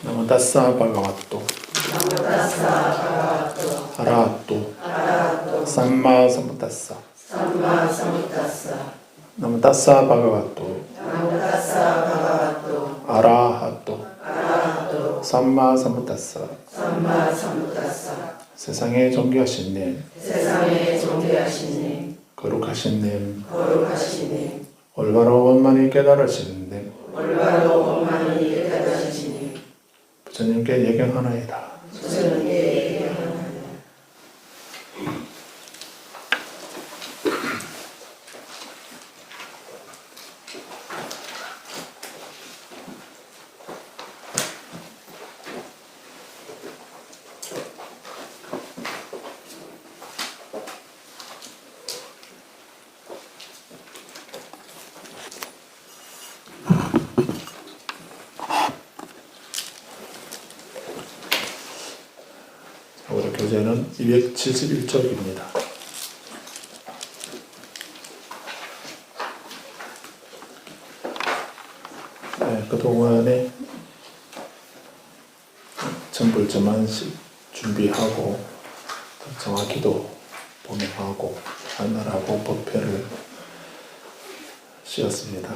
ナモタッサーバガワットアラハトサンマーサムタッサナモタッサーバガワットアラハトサンマーサムタッサ 세상에 존귀하신 님, 거룩하신 님, 올바로 원만히 깨달으시는 님, 부처님께 예경하나이다. 오늘 교재는 271쪽입니다. 그동안에 전불점안식 준비하고 정화기도 봉행하고 하늘하고 법회를 쉬었습니다.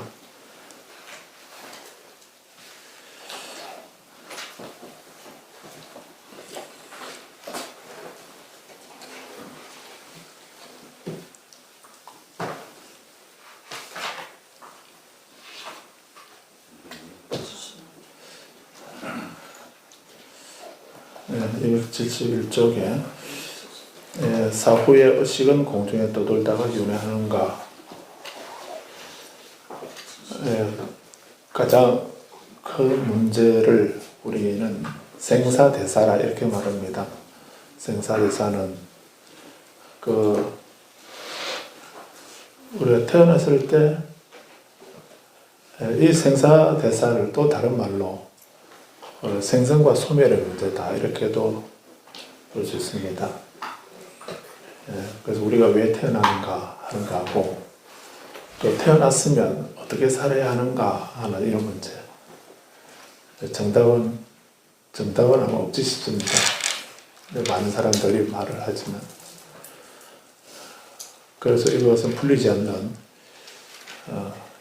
네, 271쪽에 사후의 의식은 공중에 떠돌다가 윤회하는가. 가장 큰 문제를 우리는 생사대사라 이렇게 말합니다. 생사대사는 우리가 태어났을 때 이 생사대사를 또 다른 말로 생선과 소멸의 문제다 이렇게도 볼 수 있습니다. 그래서 우리가 왜 태어나는가 하는 거하고 또 태어났으면 어떻게 살아야 하는가 하는 이런 문제. 정답은 아마 없지 싶습니다. 많은 사람들이 말을 하지만 그래서 이것은 풀리지 않는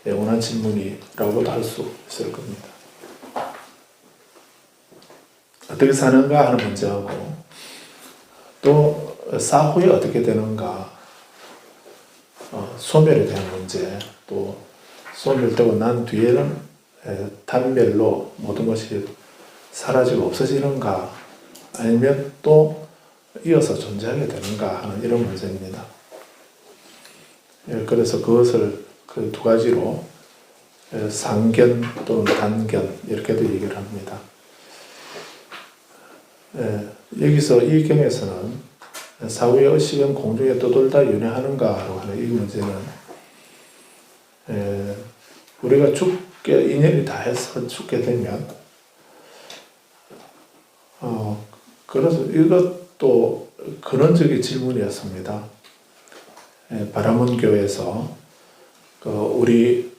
영원한 질문이라고도 할 수 있을 겁니다. 어떻게 사는가 하는 문제하고 또 사후에 어떻게 되는가, 소멸에 대한 문제, 또 소멸되고 난 뒤에는 단멸로 모든 것이 사라지고 없어지는가 아니면 또 이어서 존재하게 되는가 하는 이런 문제입니다. 그래서 그것을 그 두 가지로 상견 또는 단견 이렇게도 얘기를 합니다. 여기서 이 경에서는 사후의 의식은 공중에 떠돌다 윤회하는가 하는 이 문제는 우리가 인연이 다 해서 죽게 되면 그래서 이것도 근원적인 질문이었습니다. 바라문교에서 우리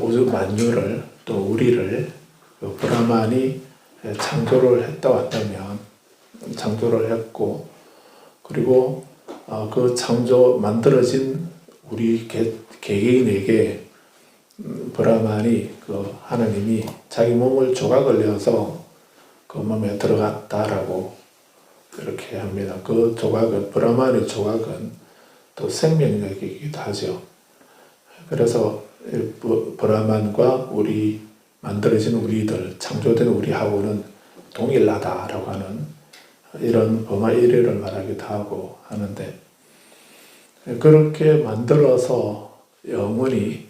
우주 만유를 또 우리를 브라만이 창조를 했다고 한다면 창조를 했고 그리고 그 만들어진 우리 개개인에게 브라만이 하나님이 자기 몸을 조각을 내어서 그 몸에 들어갔다라고 이렇게 합니다. 그 조각은 브라만의 조각은 또 생명력이기도 하죠. 그래서 브라만과 만들어진 우리들, 창조된 우리하고는 동일하다라고 하는 이런 범하 1위를 말하기도 하고 하는데 그렇게 만들어서 영원히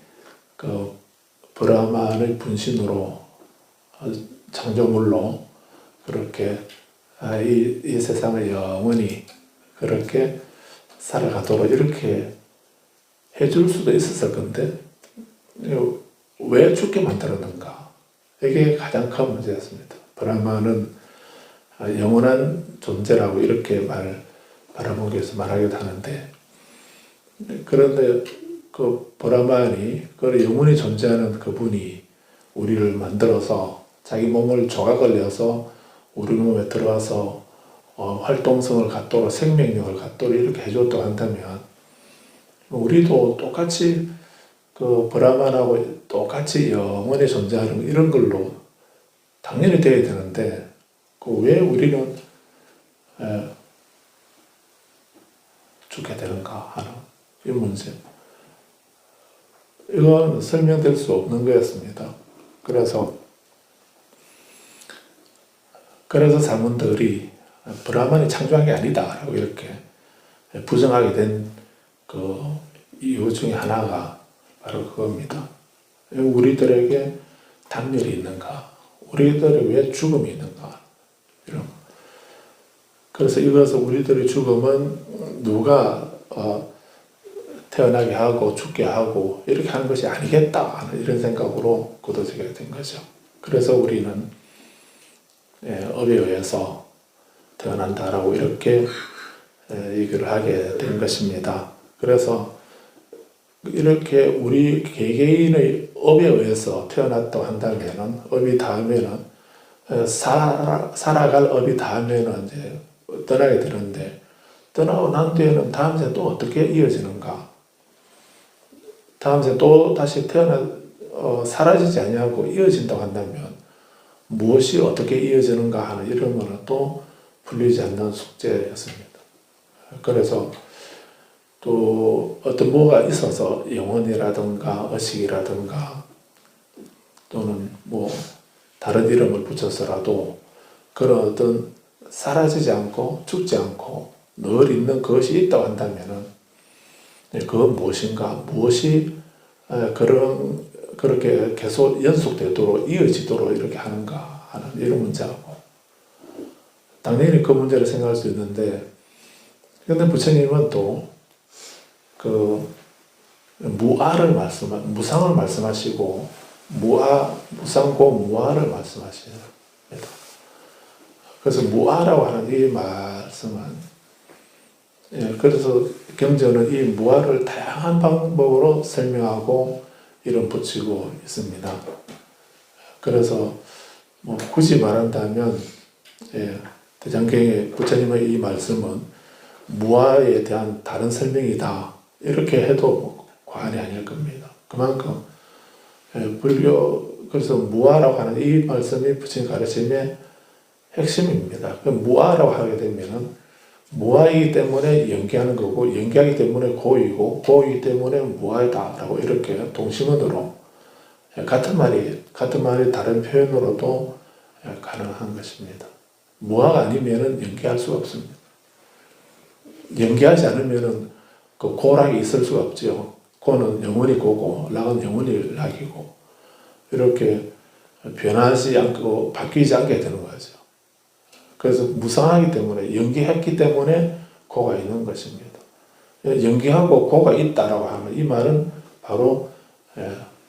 브라만의 분신으로 창조물로 그렇게 이 세상을 영원히 그렇게 살아가도록 이렇게 해줄 수도 있었을 건데 왜 죽게 만들었는가? 이게 가장 큰 문제였습니다. 브라만은 영원한 존재라고 이렇게 바라문교에서 말하기도 하는데 그런데 그 브라만이 그 영원히 존재하는 그분이 우리를 만들어서 자기 몸을 조각을 내서 우리 몸에 들어와서 활동성을 갖도록 생명력을 갖도록 이렇게 해줬다고 한다면 우리도 똑같이 그 브라만하고 똑같이 영원히 존재하는 이런 걸로 당연히 돼야 되는데 왜 우리는 죽게 되는가 하는 이 문제. 이건 설명될 수 없는 거였습니다. 그래서 사문들이 브라만이 창조한 게 아니다라고 이렇게 부정하게 된 그 이유 중에 하나가 바로 그겁니다. 우리들에게 단멸이 있는가? 우리들의 왜 죽음이 있는가? 이런. 그래서 이것은 우리들의 죽음은 누가 태어나게 하고 죽게 하고 이렇게 하는 것이 아니겠다 하는 이런 생각으로 굳어지게 된 거죠. 그래서 우리는 업에 의해서 태어난다라고 이렇게 얘기를 하게 된 것입니다. 그래서 이렇게 우리 개개인의 업에 의해서 태어났다고 한다면은 업이 닿으면은 살아갈 업이 닿으면은 이제 떠나게 되는데 떠나고 난 뒤에는 다음 생에 또 어떻게 이어지는가? 다음 생에 또 다시 사라지지 아니하고 이어진다고 한다면 무엇이 어떻게 이어지는가 하는 이런 거는 또 풀리지 않는 숙제였습니다. 그래서 또 어떤 뭐가 있어서 영혼이라든가 의식이라든가 또는 뭐 다른 이름을 붙여서라도 그런 어떤 사라지지 않고 죽지 않고 늘 있는 그것이 있다고 한다면은 그건 무엇인가? 무엇이 그렇게 계속 연속되도록 이어지도록 이렇게 하는가 하는 이런 문제하고 당연히 그 문제를 생각할 수 있는데 근데 부처님은 또 그 무상을 말씀하시고 무상고 무아를 말씀하십니다. 그래서 무아라고 하는 이 말씀은 그래서 경전은 이 무아를 다양한 방법으로 설명하고 이름 붙이고 있습니다. 그래서 뭐 굳이 말한다면 대장경의 부처님의 이 말씀은 무아에 대한 다른 설명이다 이렇게 해도 과언이 아닐 겁니다. 그만큼 그래서 무아라고 하는 이 말씀이 부처님 가르침의 핵심입니다. 무아라고 하게 되면은 무아이기 때문에 연기하는 거고 연기하기 때문에 고이고 고이기 때문에 무아이다라고 이렇게 동심원으로 같은 말이 다른 표현으로도 가능한 것입니다. 무아가 아니면은 연기할 수가 없습니다. 연기하지 않으면은 그 고락이 있을 수가 없죠. 고는 영원히 고고 락은 영원히 락이고 이렇게 변하지 않고 바뀌지 않게 되는 거죠. 그래서 무상하기 때문에 연기했기 때문에 고가 있는 것입니다. 연기하고 고가 있다라고 하는 이 말은 바로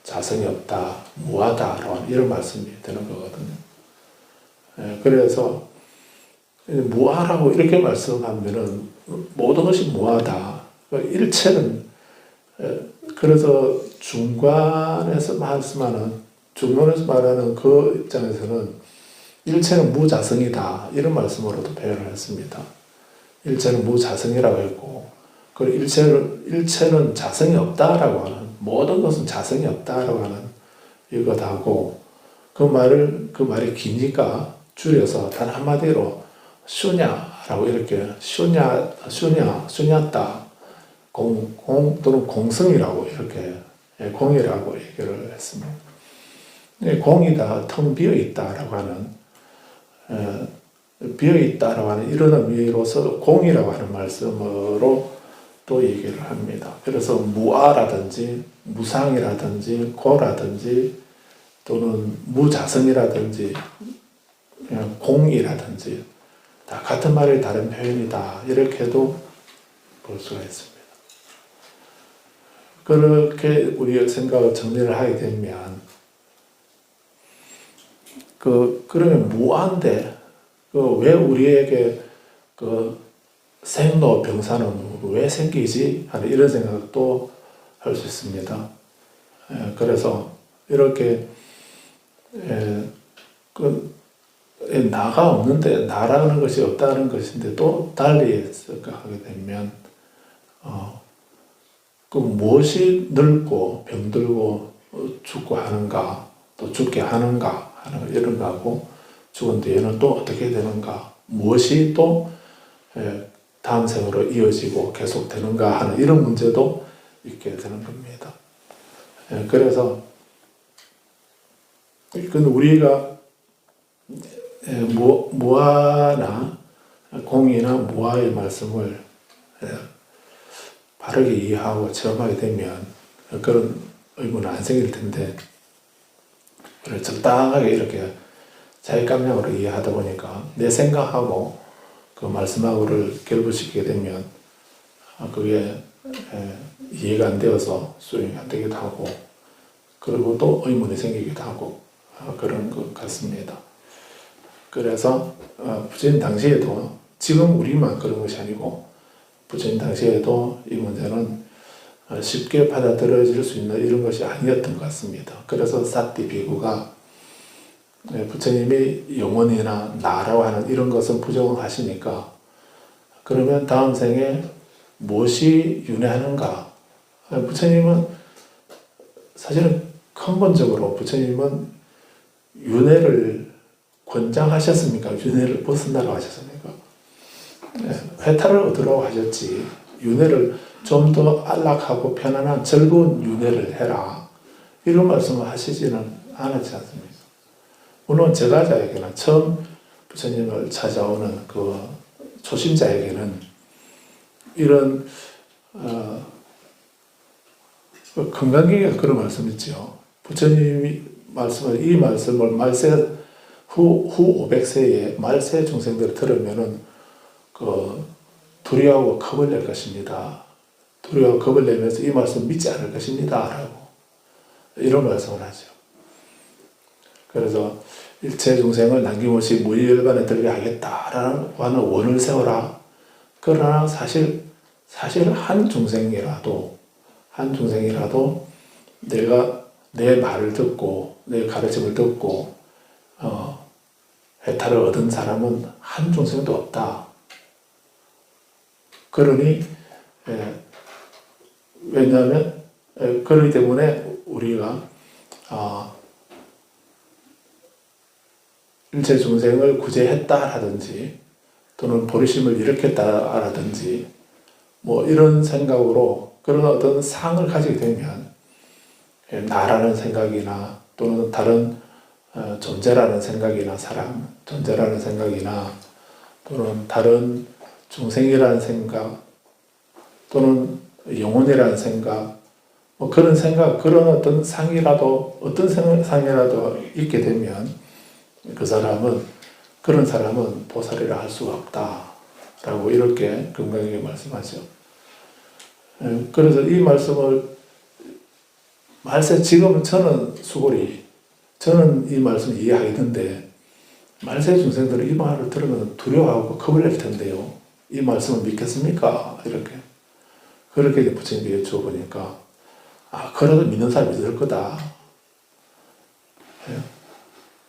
자성이 없다, 무하다라고 하는 이런 말씀이 되는 거거든요. 그래서 무하라고 이렇게 말씀하면은 모든 것이 무하다. 일체는 그래서 중간에서 말하는 그 입장에서는 일체는 무자성이다 이런 말씀으로도 표현을 했습니다. 일체는 무자성이라고 했고 그리고 일체는 자성이 없다라고 하는 모든 것은 자성이 없다라고 하는 이것하고 그 말이 기니까 줄여서 단 한마디로 슈냐라고 이렇게 슈냐다 공 또는 공성이라고 이렇게 공이라고 얘기를 했습니다. 공이다 텅 비어 있다라고 하는 비어 있다라고 하는 이런 의미로서 공이라고 하는 말씀으로 또 얘기를 합니다. 그래서 무아라든지 무상이라든지 고라든지 또는 무자성이라든지 공이라든지 다 같은 말의 다른 표현이다 이렇게도 볼 수가 있습니다. 그렇게 우리의 생각을 정리를 하게 되면 그러면 무아인데 왜 우리에게 생로 병사는 왜 생기지? 하는 이런 생각도 할 수 있습니다. 그래서 이렇게 그 나가 없는데 나라는 것이 없다는 것인데 또 달리 생각하게 되면 그 무엇이 늙고 병들고 죽고 하는가 또 죽게 하는가 하는 이런 거하고 죽은 뒤에는 또 어떻게 되는가 무엇이 또 다음 생으로 이어지고 계속되는가 하는 이런 문제도 있게 되는 겁니다. 그래서 우리가 무아나 공이나 무아의 말씀을 바르게 이해하고 체험하게 되면 그런 의문은 안 생길 텐데 적당하게 이렇게 자기감량으로 이해하다 보니까 내 생각하고 그 말씀하고를 결부시키게 되면 그게 이해가 안 되어서 수용이 안 되기도 하고 그리고 또 의문이 생기기도 하고 그런 것 같습니다. 그래서 부처님 당시에도 지금 우리만 그런 것이 아니고 부처님 당시에도 이 문제는 쉽게 받아들여질 수 있는 이런 것이 아니었던 것 같습니다. 그래서 사띠 비구가 부처님이 영혼이나 나라고 하는 이런 것은 부정하시니까 그러면 다음 생에 무엇이 윤회하는가? 부처님은 사실은 근본적으로 부처님은 윤회를 권장하셨습니까? 윤회를 벗어나라고 하셨습니까? 회탈을 얻으라고 하셨지 윤회를 좀 더 안락하고 편안한 즐거운 윤회를 해라 이런 말씀을 하시지는 않았지 않습니까? 물론 제가자에게는 처음 부처님을 찾아오는 그 초심자에게는 이런 건강기가 그런 말씀이죠. 부처님이 이 말씀을 말세 후 500세에 말세 중생들이 들으면은 두려워하고 겁을 낼 것입니다. 두려워하고 겁을 내면서 이 말씀 믿지 않을 것입니다. 라고 이런 말씀을 하죠. 그래서 일체 중생을 남김없이 무의열반에 들게 하겠다라는 원을 세워라. 그러나 사실 한 중생이라도 내가 내 말을 듣고 내 가르침을 듣고 해탈을 얻은 사람은 한 중생도 없다. 그러니 왜냐하면 그렇기 때문에 우리가 일체 중생을 구제했다라든지 또는 보리심을 일으켰다라든지 뭐 이런 생각으로 그런 어떤 상을 가지게 되면 나라는 생각이나 또는 다른 존재라는 생각이나 사람, 존재라는 생각이나 또는 다른 중생이라는 생각 또는 영혼이라는 생각 뭐 그런 생각 그런 어떤 상이라도 있게 되면 그런 사람은 보살이라 할 수가 없다라고 이렇게 건강하게 말씀하죠. 그래서 이 말씀을 지금은 저는 이 말씀을 이해하겠는데 말세 중생들은 이 말을 들으면 두려워하고 겁을 낼 텐데요. 이 말씀을 믿겠습니까? 그렇게 부처님이 여쭤보니까 그래도 믿는 사람이 믿을 거다.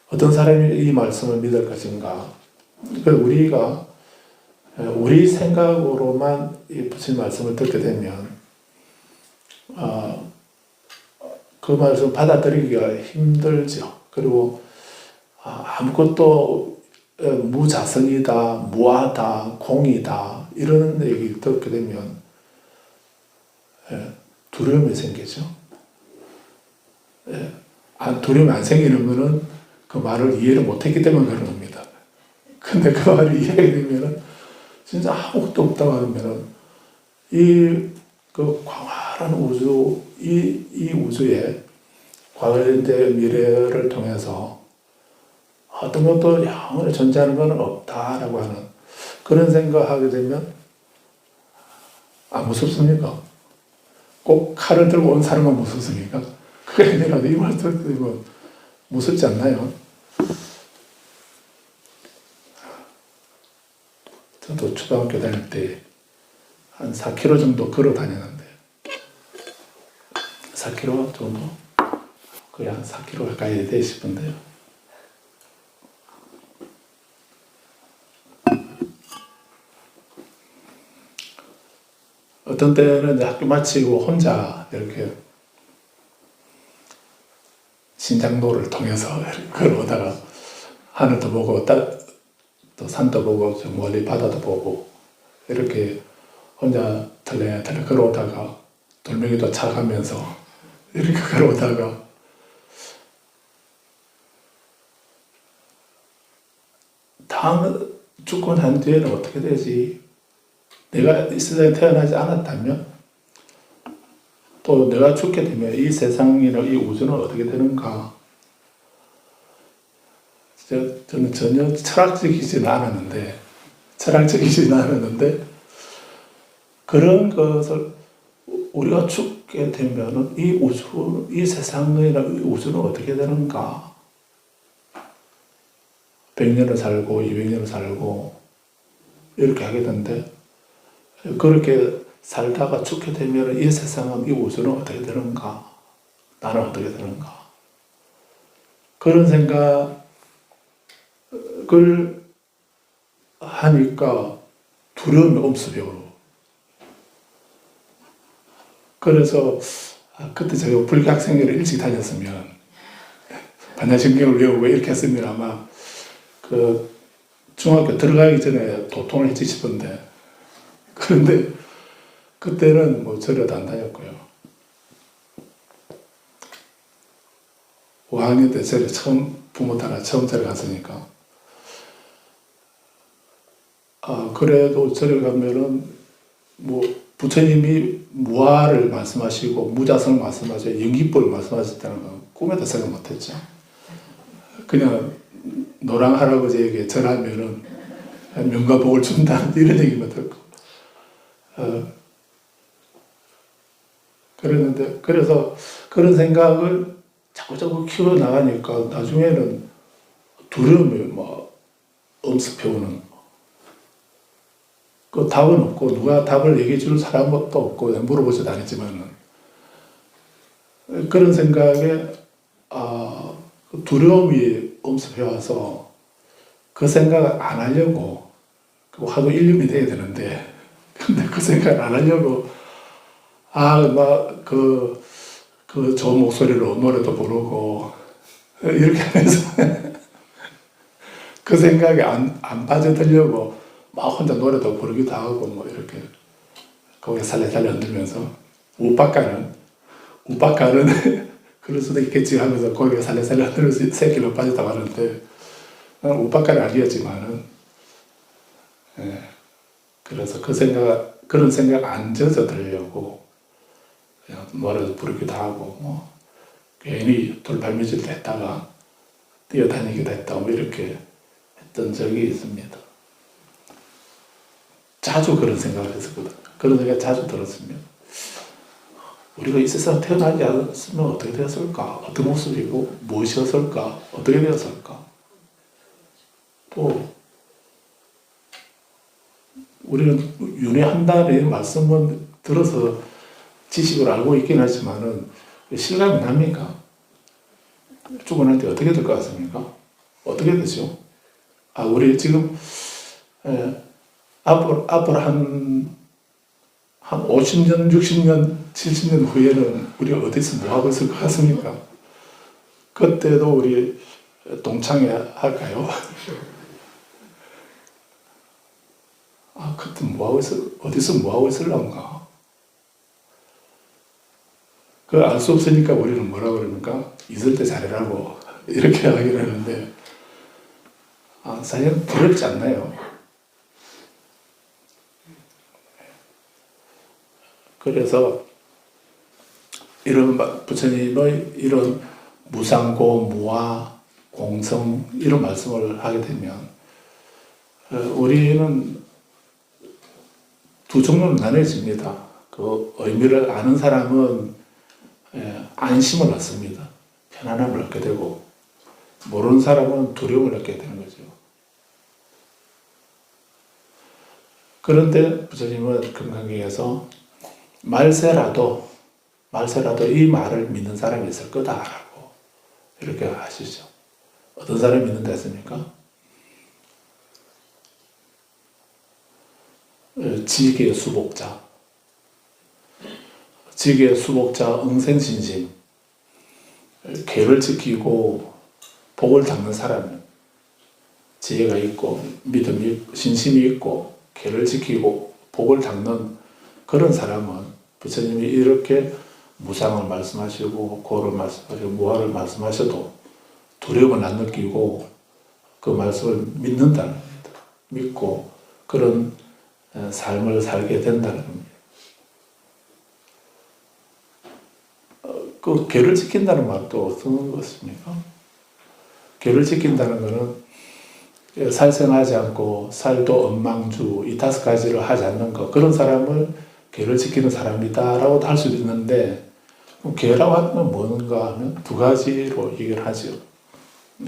어떤 사람이 이 말씀을 믿을 것인가? 우리가 우리 생각으로만 이 부처님 말씀을 듣게 되면 그 말씀 받아들이기가 힘들죠. 그리고 아무것도 무자성이다, 무아다, 공이다 이런 얘기 듣게 되면 두려움이 생기죠. 두려움이 안 생기는 것은 그 말을 이해를 못했기 때문에 그런 겁니다. 근데 그 말을 이해하게 되면은 진짜 아무것도 없다고 하면은 그 광활한 우주, 이 우주에 과거의 미래를 통해서 어떤 것도 영원히 존재하는 것은 없다라고 하는 그런 생각하게 되면 무섭습니까? 꼭 칼을 들고 온 사람만 무섭습니까? 그게 아니라 이 말씀 들으면 무섭지 않나요? 저도 초등학교 다닐 때 한 4km 정도 걸어 다녔는데 4km 정도? 거의 한 4km 가까이 돼 싶은데요. 어떤 때는 이제 학교 마치고 혼자 이렇게 신장로를 통해서 걸어오다가 하늘도 보고 또 산도 보고 저 멀리 바다도 보고 이렇게 혼자 털레털레 걸어오다가 돌멩이도 차가면서 이렇게 걸어오다가 다음 죽고 난 뒤에는 어떻게 되지? 내가 이 세상에 태어나지 않았다면 또 내가 죽게 되면 이 세상이나 이 우주는 어떻게 되는가? 저는 전혀 철학적이지는 않았는데 그런 것을 우리가 죽게 되면은 이 우주, 이 세상이나 이 우주는 어떻게 되는가? 100년을 살고 200년을 살고 이렇게 하게 되는데 그렇게 살다가 죽게 되면 이 세상은 이 우주는 어떻게 되는가? 나는 어떻게 되는가? 그런 생각을 하니까 두려움이 엄습해오고 그래서 그때 제가 불교 학생회를 일찍 다녔으면 반야신경을 외우고 이렇게 했으면 아마 그 중학교 들어가기 전에 도통을 했지 싶은데 그런데 그때는 뭐 절에도 안 다녔고요. 5학년 때 절에 부모 따라 처음 절에 갔으니까 그래도 절에 가면은 뭐 부처님이 무아를 말씀하시고 무자성을 말씀하시고 영기법을 말씀하셨다는 건 꿈에도 생각 못했죠. 그냥 노랑 할아버지에게 절하면은 명과 복을 준다 이런 얘기만 듣고 그랬는데 그래서 그런 생각을 자꾸 키워 나가니까 나중에는 두려움이 막 엄습해오는 그 답은 없고 누가 답을 얘기해 줄 사람도 없고 물어보지도 않았지만은 그런 생각에 두려움이 엄습해와서 그 생각을 안 하려고 하도 1년이 돼야 되는데 근데 그 생각을 안 하려고 그 좋은 목소리로 노래도 부르고 이렇게 하면서 그 생각에 안 빠져들려고 막 혼자 노래도 부르기도 하고 뭐 이렇게 거기에 살래살래 흔들면서 우빠까는 그럴 수도 있겠지 하면서 거기에 살래살래 흔들면서 새끼로 빠졌다고 하는데 나는 우빠까는 아니었지만은 그래서 그런 생각 안 젖어들려고 그냥 노래도 부르기도 하고 뭐 괜히 돌발미질도 했다가 뛰어다니기도 했다고 뭐 이렇게 했던 적이 있습니다. 자주 그런 생각을 했었거든요. 그런 생각이 자주 들었으면 우리가 이 세상에 태어나지 않았으면 어떻게 되었을까? 어떤 모습이고 무엇이었을까? 어떻게 되었을까? 또 우리는 윤회한다는 말씀은 들어서 지식을 알고 있긴 하지만은 실감이 납니까? 죽고 날 때 어떻게 될 것 같습니까? 어떻게 되죠? 우리 지금 앞으로 한 50년, 60년, 70년 후에는 우리가 어디서 뭐 하고 있을 것 같습니까? 그때도 우리 동창회 할까요? 그때 어디서 뭐 하고 있을런가? 그걸 알 수 없으니까 우리는 뭐라 그럽니까? 있을 때 잘해라고 이렇게 하기로 하는데 사실은 두렵지 않나요? 그래서 이런 부처님의 이런 무상고, 무아, 공성 이런 말씀을 하게 되면 우리는 두 종류로 나눠집니다. 그 의미를 아는 사람은 안심을 얻습니다. 편안함을 얻게 되고 모르는 사람은 두려움을 얻게 되는 거죠. 그런데 부처님은 금강경에서 말세라도 이 말을 믿는 사람이 있을 거다라고 이렇게 하시죠. 어떤 사람이 믿는다 했습니까? 지식의 수복자, 직의 수복자 응생신심, 계를 지키고 복을 닦는 사람은 지혜가 있고 믿음이 신심이 있고 계를 지키고 복을 닦는 그런 사람은 부처님이 이렇게 무상을 말씀하시고 고를 말씀하시고 무아를 말씀하셔도 두려움을 안 느끼고 그 말씀을 믿는다는 겁니다. 믿고 그런 삶을 살게 된다는 겁니다. 그 계를 지킨다는 말도 어떤 것입니까? 계를 지킨다는 것은 살생하지 않고 살도 엉망주 이 5가지를 하지 않는 것, 그런 사람을 계를 지키는 사람이다 라고도 할 수도 있는데, 계라고 하는 건 뭔가 하면 2가지로 얘기를 하죠.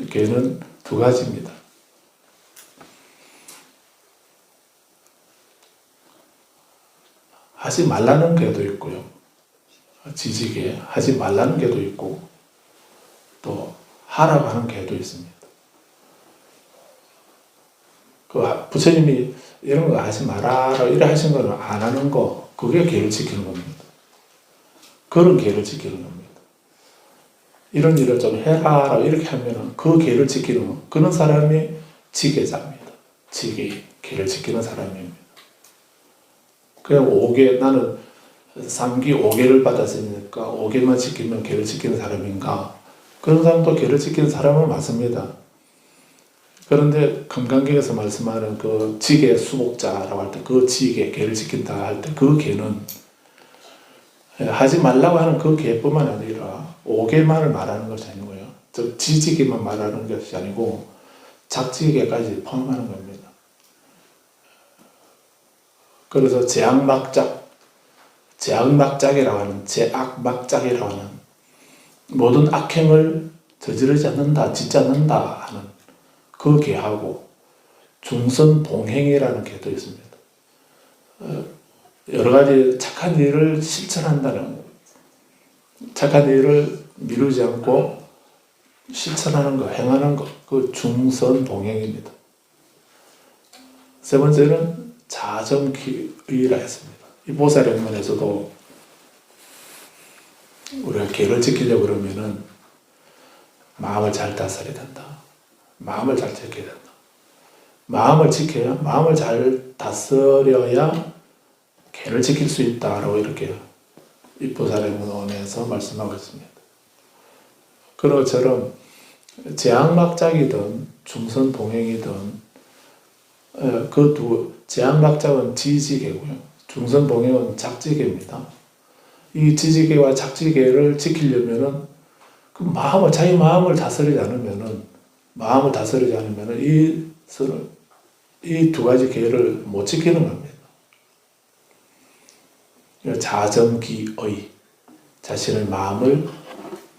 계는 2가지입니다. 하지 말라는 계도 있고요. 지지계, 하지 말라는 계도 있고 또 하라고 하는 계도 있습니다. 그 부처님이 이런 거 하지 마라 이래 하신 거는 안 하는 거, 그게 계를 지키는 겁니다. 그런 계를 지키는 겁니다. 이런 일을 좀 해라 이렇게 하면 그 계를 지키는, 그런 사람이 지계자입니다. 지계, 계를 지키는 사람입니다. 그냥 5계, 나는 3기 5계를 받았으니까 5계만 지키면 계를 지키는 사람인가? 그런 사람도 계를 지키는 사람은 맞습니다. 그런데 금강경에서 말씀하는 그 지계 수복자라고 할 때, 그 지계, 계를 지킨다 할 때 그 계는 하지 말라고 하는 그 계뿐만 아니라 5계만을 말하는 것이 아니고요. 즉 지지계만 말하는 것이 아니고 작지계까지 포함하는 겁니다. 그래서 제악막작이라고 하는, 제악막작이라고 하는 모든 악행을 저지르지 않는다, 짓지 않는다 하는 그 계하고 중선봉행이라는 계도 있습니다. 여러 가지 착한 일을 실천한다는 것, 착한 일을 미루지 않고 실천하는 것, 행하는 것, 그 중선봉행입니다. 세 번째는 자정기의라 했습니다. 이 보살행문에서도 우리가 계를 지키려고 그러면은 마음을 잘 다스려야 된다. 마음을 잘 지켜야 된다. 마음을 지켜야, 마음을 잘 다스려야 계를 지킬 수 있다라고 이렇게 이 보살행문에서 말씀하고 있습니다. 그런 것처럼 제악막작이든 중선봉행이든 제악막작은 지지계고요. 중선봉행은 작지계입니다. 이 지지계와 작지계를 지키려면은 그 마음을, 자기 마음을 다스리지 않으면은, 이 2가지 계를 못 지키는 겁니다. 자정기의, 자신의 마음을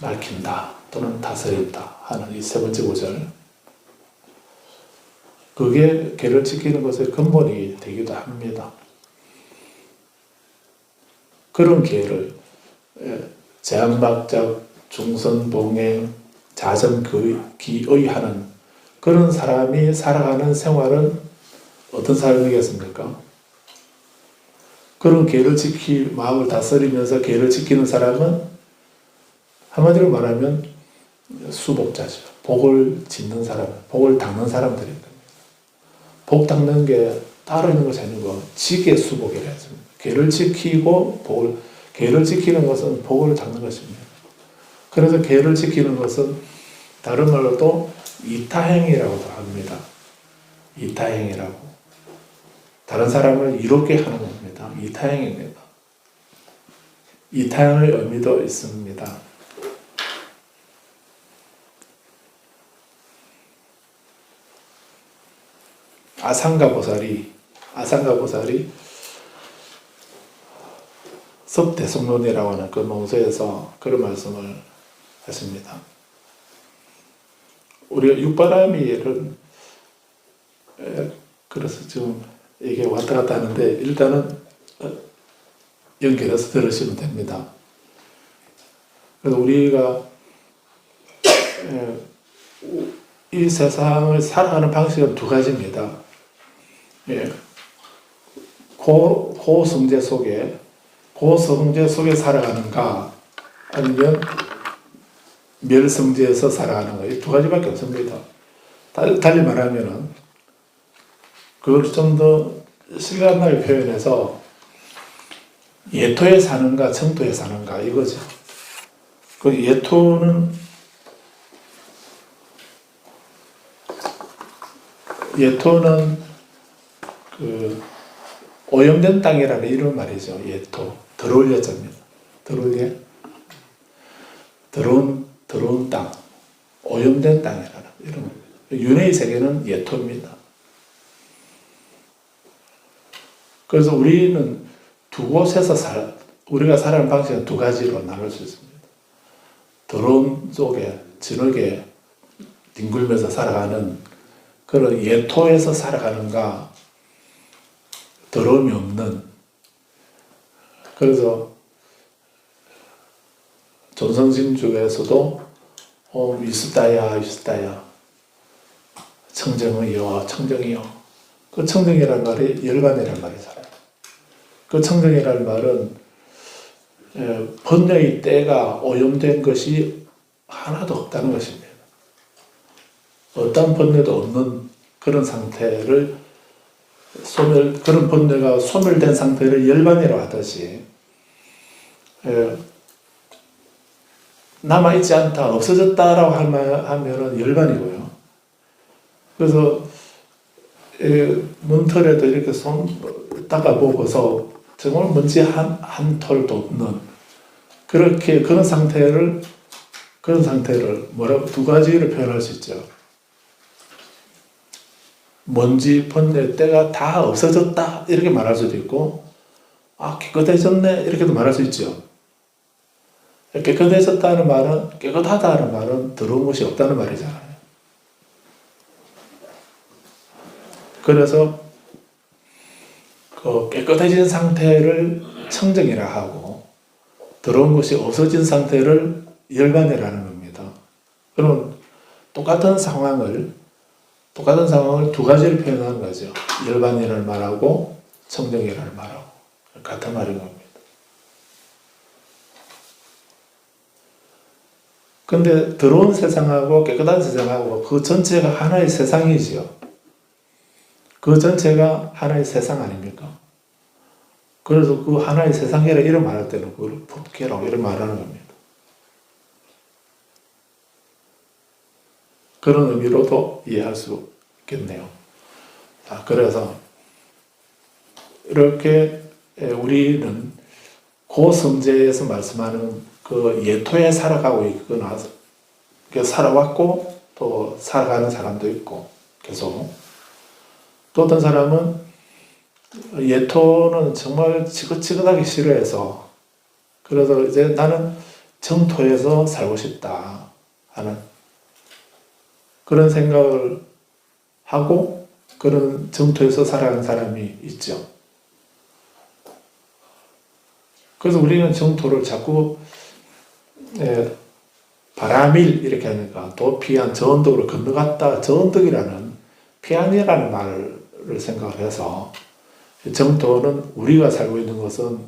밝힌다 또는 다스린다 하는 이 3번째 구절, 그게 계를 지키는 것의 근본이 되기도 합니다. 그런 계를 제악막작, 중선봉행, 자정기의 하는 그런 사람이 살아가는 생활은 어떤 삶이겠습니까? 그런 계를 마음을 다스리면서 계를 지키는 사람은 한마디로 말하면 수복자죠. 복을 짓는 사람, 복을 닦는 사람들입니다. 복 닦는 게 따로 있는 것이 아니고 지계 수복이라 했습니다. 계를 지키고 계를 지키는 것은 복을 닦는 것입니다. 그래서 계를 지키는 것은 다른 말로도 이타행이라고도 합니다. 이타행이라고. 다른 사람을 이롭게 하는 겁니다. 이타행입니다. 이타행의 의미도 있습니다. 아상가 보살이 섭대성론이라고 하는 그 논서에서 그런 말씀을 하십니다. 우리가 육바라밀은 그래서 지금 이게 왔다 갔다 하는데 일단은 연결해서 들으시면 됩니다. 그래서 우리가 이 세상을 살아가는 방식은 2가지입니다. 고성제 속에 고성제 속에 살아가는가 아니면 멸성제에서 살아가는가, 이 두 가지밖에 없습니다. 달리 말하면은 그걸 좀 더 실감나게 표현해서 예토에 사는가 청토에 사는가 이거죠. 그 예토는 그 오염된 땅이라는 이런 말이죠. 예토, 더러울 여자입니다. 더러울 예, 더러운 땅, 오염된 땅이라는 이런. 윤회의 세계는 예토입니다. 그래서 우리는 두 곳에서 우리가 살아가는 방식은 두 가지로 나눌 수 있습니다. 더러운 속에 진흙에 뒹굴면서 살아가는 그런 예토에서 살아가는가, 더러움이 없는. 그래서 존성진주에서도 위스다야 청정이여 그 청정이라는 말이 열반이라는 말이잖아요. 그 청정이라는 말은 번뇌의 때가 오염된 것이 하나도 없다는 것입니다. 어떤 번뇌도 없는 그런 상태를 그런 번뇌가 소멸된 상태를 열반이라고 하듯이 남아있지 않다, 없어졌다라고 하면은 열반이고요. 그래서 문틀에도 이렇게 손 닦아보고서 정말 먼지 한 톨도 없는 그런 상태를 뭐라고 두 가지를 표현할 수 있죠. 먼지, 번뇌, 때가 다 없어졌다 이렇게 말할 수도 있고, 깨끗해졌네 이렇게도 말할 수 있죠. 깨끗해졌다는 말은, 깨끗하다는 말은 더러운 것이 없다는 말이잖아요. 그래서 그 깨끗해진 상태를 청정이라 하고 더러운 것이 없어진 상태를 열반이라는 겁니다. 그럼 똑같은 상황을 두 가지를 표현하는 거죠. 열반이라는 말하고 청정이라는 말하고 같은 말인 겁니다. 근데 더러운 세상하고 깨끗한 세상하고 그 전체가 하나의 세상이지요. 그 전체가 하나의 세상 아닙니까? 그래서 그 하나의 세상이라 이런 말할 때는 그걸 법계라고 이런 말하는 겁니다. 그런 의미로도 이해할 수 있겠네요. 그래서 이렇게 우리는 고성제에서 말씀하는 그 예토에 살아가고 있거나 살아왔고 또 살아가는 사람도 있고 계속, 또 어떤 사람은 예토는 정말 지긋지긋하게 싫어해서 그래서 이제 나는 정토에서 살고 싶다 하는 그런 생각을 하고 그런 정토에서 살아가는 사람이 있죠. 그래서 우리는 정토를 자꾸 바라밀 이렇게 하니까 도피한 저언덕으로 건너갔다, 저언덕이라는 피안이라는 말을 생각을 해서 정토는 우리가 살고 있는 것은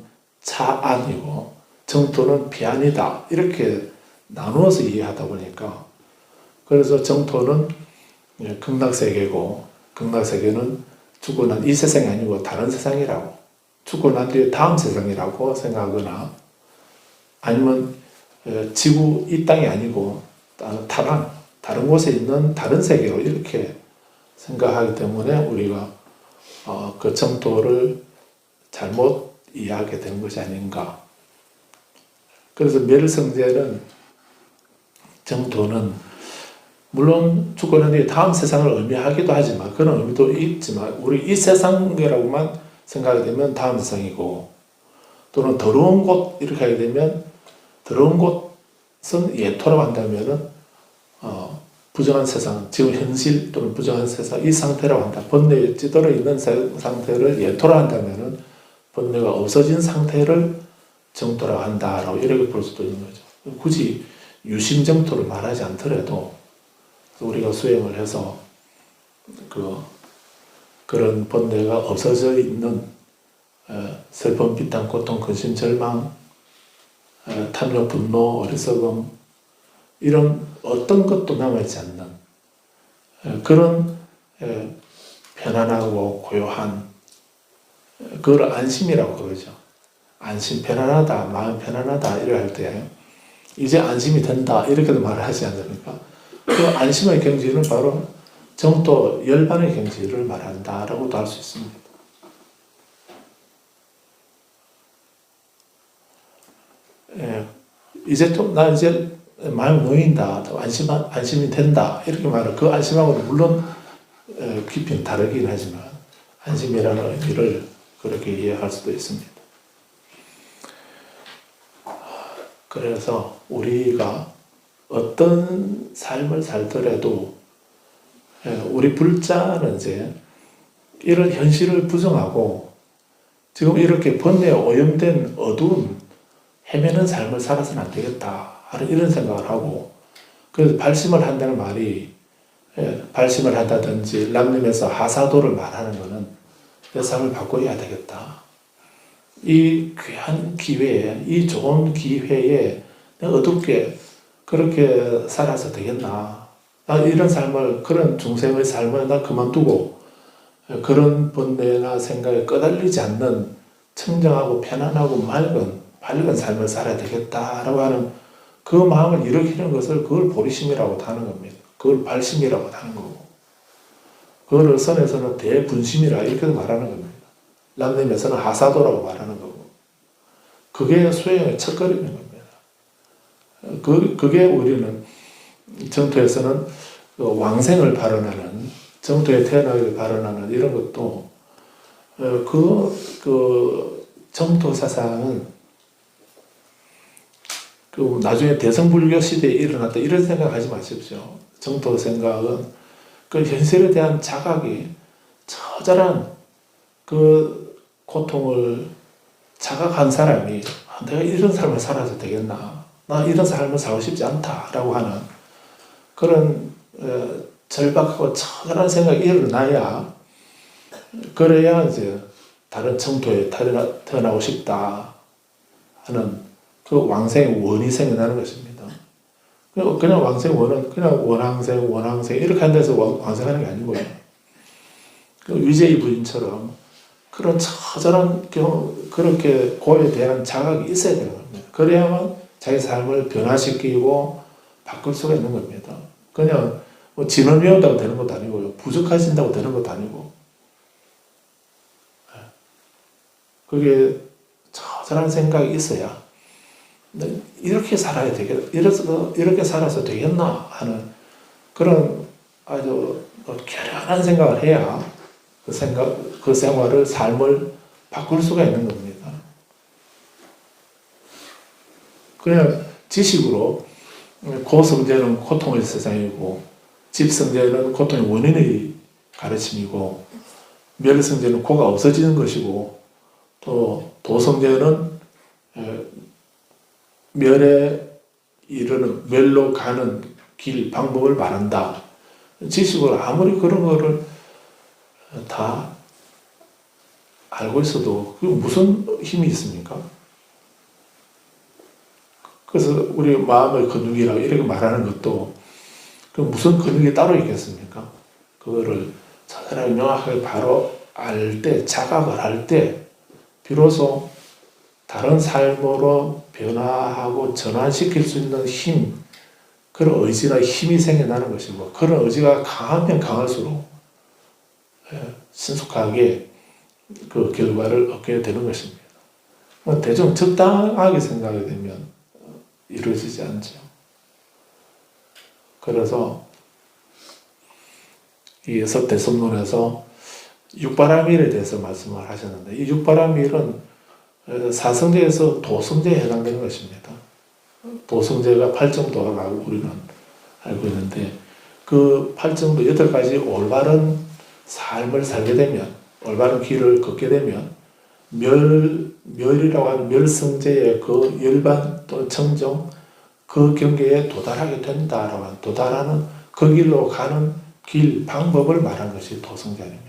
차안이고 정토는 피안이다 이렇게 나누어서 이해하다 보니까, 그래서 정토는 극락세계고 극락세계는 죽고 난 이 세상이 아니고 다른 세상이라고, 죽고 난 뒤에 다음 세상이라고 생각하거나, 아니면 지구 이 땅이 아니고 다른 곳에 있는 다른 세계로 이렇게 생각하기 때문에 우리가 그 정토를 잘못 이해하게 된 것이 아닌가. 그래서 멸성제는 정토는 물론 죽고 난 뒤에 다음 세상을 의미하기도 하지만 그런 의미도 있지만 우리 이 세상이라고만 생각하게 되면 다음 세상이고, 또는 더러운 곳 이렇게 하게 되면 더러운 곳은 예토라고 한다면은 부정한 세상, 지금 현실 또는 부정한 세상 이 상태라고 한다. 번뇌에 찌들어 있는 상태를 예토라고 한다면은 번뇌가 없어진 상태를 정토라고 한다라고 이렇게 볼 수도 있는 거죠. 굳이 유심정토를 말하지 않더라도 우리가 수행을 해서 그런 번뇌가 없어져 있는 슬픔, 비탄, 고통, 근심, 절망, 탐욕, 분노, 어리석음 이런 어떤 것도 남아있지 않는 그런 편안하고 고요한 그걸 안심이라고 그러죠. 안심, 편안하다, 마음 편안하다 이래 할 때 이제 안심이 된다 이렇게도 말을 하지 않습니까? 그 안심의 경지는 바로 정토 열반의 경지를 말한다라고도 할 수 있습니다. 나 이제 마음이 놓인다, 안심이 된다 이렇게 말을 그 안심하고도 물론 깊이는 다르긴 하지만 안심이라는 의미를 그렇게 이해할 수도 있습니다. 그래서 우리가 어떤 삶을 살더라도 우리 불자는 이제 이런 현실을 부정하고 지금 이렇게 번뇌에 오염된 어두운 헤매는 삶을 살아서는 안 되겠다 하는 이런 생각을 하고 그래서 발심을 한다는 말이 발심을 한다든지 람림에서 하사도를 말하는 것은 내 삶을 바꿔야 되겠다. 이 귀한 기회에 이 좋은 기회에 내가 어둡게 그렇게 살아서 되겠나. 나 이런 삶을 그런 중생의 삶을 나 그만두고 그런 번뇌나 생각에 꺼달리지 않는 청정하고 편안하고 밝은 삶을 살아야 되겠다라고 하는 그 마음을 일으키는 것을 그걸 보리심이라고 하는 겁니다. 그걸 발심이라고 하는 거고 그걸 선에서는 대분심이라 이렇게도 말하는 겁니다. 람림에서는 하사도라고 말하는 거고 그게 수행의 첫걸음인 겁니다. 그게 우리는 정토에서는 왕생을 발언하는 정토에 태어나기를 발언하는 이런 것도 그 정토 사상은 그 나중에 대성불교 시대에 일어났다 이런 생각하지 마십시오. 정토 생각은 그 현실에 대한 자각이 처절한 그 고통을 자각한 사람이 내가 이런 삶을 살아도 되겠나, 나 이런 삶을 살고 싶지 않다라고 하는 그런 절박하고 처절한 생각이 일어나야 그래야 이제 다른 정토에 태어나고 싶다 하는 그 왕생의 원이 생겨나는 것입니다. 그냥 왕생 원은 그냥 원왕생 이렇게 한 데서 왕생하는 게 아니고요. 그 위제이 부인처럼 그런 처절한 경우 그렇게 고에 대한 자각이 있어야 되는 겁니다. 그래야만 자기 삶을 변화시키고 바꿀 수가 있는 겁니다. 그냥 뭐 진을 외운다고 되는 것도 아니고요. 부족하신다고 되는 것도 아니고 그게 처절한 생각이 있어야 이렇게 살아야 되겠다. 이렇게 살아서 되겠나 하는 그런 아주 결연한 생각을 해야 그 생활을, 삶을 바꿀 수가 있는 겁니다. 그냥 지식으로 고성제는 고통의 세상이고 집성제는 고통의 원인의 가르침이고 멸성제는 고가 없어지는 것이고 또 도성제는 멸에 이르는 멸로 가는 길, 방법을 말한다. 지식으로 아무리 그런 거를 다 알고 있어도 그게 무슨 힘이 있습니까? 그래서 우리 마음의 근육이라고 이렇게 말하는 것도 그 무슨 근육이 따로 있겠습니까? 그거를 차라리 명확하게 바로 알 때, 자각을 할 때 비로소 다른 삶으로 변화하고 전환시킬 수 있는 힘, 그런 의지나 힘이 생겨나는 것이고 그런 의지가 강하면 강할수록 신속하게 그 결과를 얻게 되는 것입니다. 대충 적당하게 생각이 되면 이루어지지 않죠. 그래서 이 섭대섭론에서 육바라밀에 대해서 말씀을 하셨는데 이 육바라밀은 사성제에서 도성제에 해당되는 것입니다. 도성제가 8정도라고 우리는 알고 있는데 그 8정도 8가지 올바른 삶을 살게 되면 올바른 길을 걷게 되면 멸이라고 하는 멸성제의 그 열반 또는 청정 그 경계에 도달하게 된다라고 하는 도달하는 그 길로 가는 길 방법을 말한 것이 도성제 아닙니까?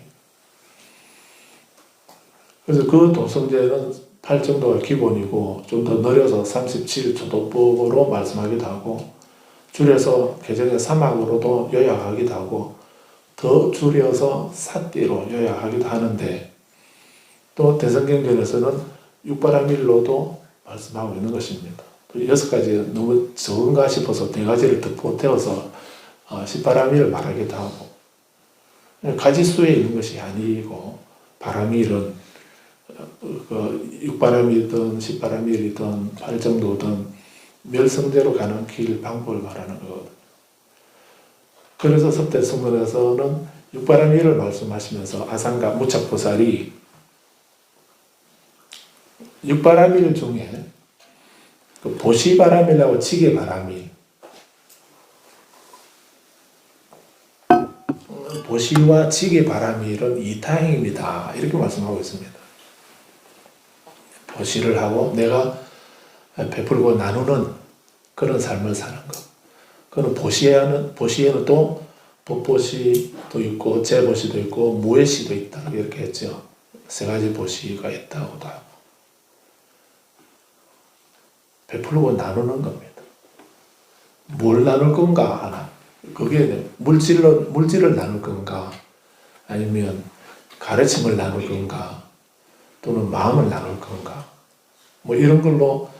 그래서 그 도성제는 8정도가 기본이고 좀 더 늘려서 37초도법으로 말씀하기도 하고 줄여서 개정의 사막으로도 요약하기도 하고 더 줄여서 사띠로 요약하기도 하는데 또 대성경전에서는 육바라밀로도 말씀하고 있는 것입니다. 6가지 너무 적은가 싶어서 4가지를 더 보태어서 10바라밀을 말하기도 하고 가지수에 있는 것이 아니고 바라밀은 육바라밀이든 10바라밀이든 8정도든 멸성대로 가는 길 방법을 말하는 거거든요. 그래서 섭대성문에서는 육바라밀을 말씀하시면서 아상가 무착보살이 육바라밀 중에 그 보시바라밀하고 지게바라밀, 보시와 지게바라밀은 이타행입니다. 이렇게 말씀하고 있습니다. 보시를 하고 내가 베풀고 나누는 그런 삶을 사는 것. 그는 보시에는 또 법보시도 있고 재보시도 있고 무예시도 있다 이렇게 했죠. 3가지 보시가 있다고도 하고 베풀고 나누는 겁니다. 뭘 나눌 건가 하나. 그게 물질을 나눌 건가 아니면 가르침을 나눌 건가 또는 마음을 나눌 건가 뭐 이런 걸로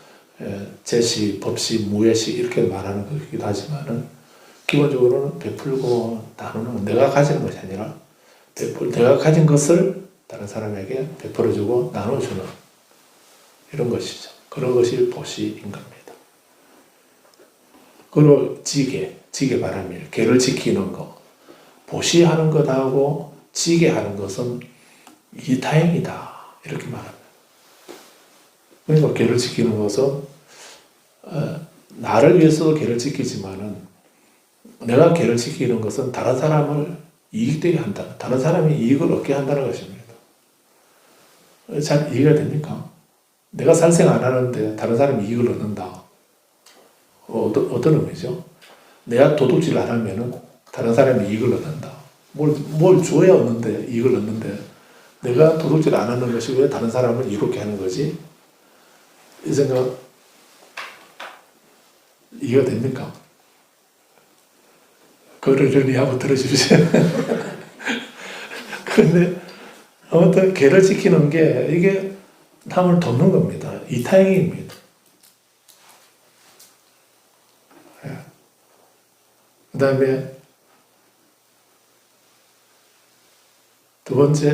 제시, 법시, 무예시 이렇게 말하는 것이기도 하지만은 기본적으로는 베풀고 나누는 내가 가진 것이 아니라 내가 가진 것을 다른 사람에게 베풀어주고 나눠주는 이런 것이죠. 그런 것이 보시인 겁니다. 그리고 지게바라밀, 계를 지키는 것. 보시하는 것하고 지게하는 것은 이타행이다. 이렇게 말합니다. 그러니까 계를 지키는 것은 나를 위해서도 계를 지키지만은 내가 계를 지키는 것은 다른 사람을 이익되게 한다. 다른 사람이 이익을 얻게 한다는 것입니다. 잘 이해가 됩니까? 내가 살생 안 하는데 다른 사람이 이익을 얻는다. 어떤 의미죠? 내가 도둑질 안 하면은 다른 사람이 이익을 얻는다. 뭘 줘야 얻는데, 이익을 얻는데, 내가 도둑질 안 하는 것이 왜 다른 사람을 이롭게 하는 거지? 이 생각, 이해가 됩니까? 그러려니 하고 들어주십시오. 그런데, 아무튼, 개를 지키는 게, 이게 남을 돕는 겁니다. 이타행입니다. 그 다음에,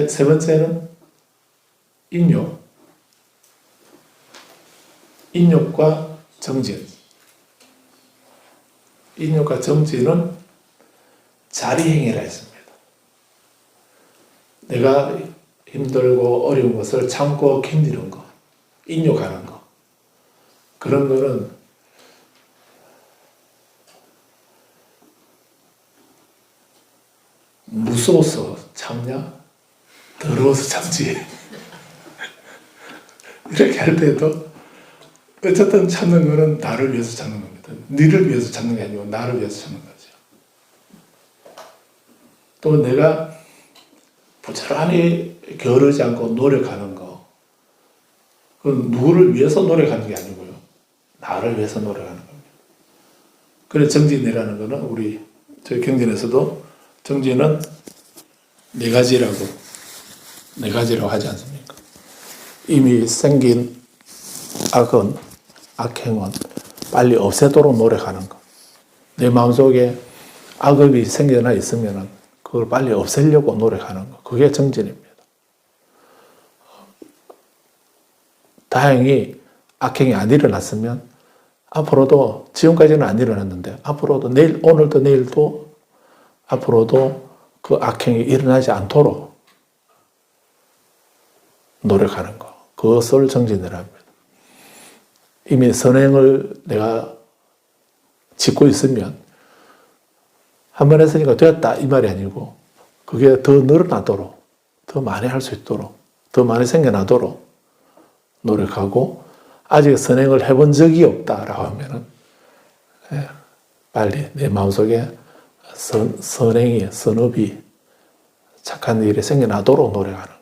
세 번째는 인욕. 인욕과 정진. 인욕과 정진은 자리행위라 했습니다. 내가 힘들고 어려운 것을 참고 견디는 거. 인욕하는 거. 그런 거는 무서워서 참냐? 더러워서 참지. 이렇게 할 때도 어쨌든 참는 거는 나를 위해서 참는 겁니다. 너를 위해서 참는 게 아니고 나를 위해서 참는 거죠. 또 내가 부지런히 게으르지 않고 노력하는 거. 그건 누구를 위해서 노력하는 게 아니고요. 나를 위해서 노력하는 겁니다. 그래서 정진이라는 거는 저희 경전에서도 정진은 4가지라고 하지 않습니까? 이미 생긴 악행은 빨리 없애도록 노력하는 것. 내 마음속에 악업이 생겨나 있으면 그걸 빨리 없애려고 노력하는 것. 그게 정진입니다. 다행히 악행이 안 일어났으면 앞으로도, 지금까지는 안 일어났는데 앞으로도 오늘도 내일도 앞으로도 그 악행이 일어나지 않도록 노력하는 것. 그것을 정진이라 합니다. 이미 선행을 내가 짓고 있으면 한 번 했으니까 되었다 이 말이 아니고 그게 더 늘어나도록, 더 많이 할 수 있도록, 더 많이 생겨나도록 노력하고 아직 선행을 해본 적이 없다라고 하면은 빨리 내 마음속에 선업이 착한 일이 생겨나도록 노력하는 것.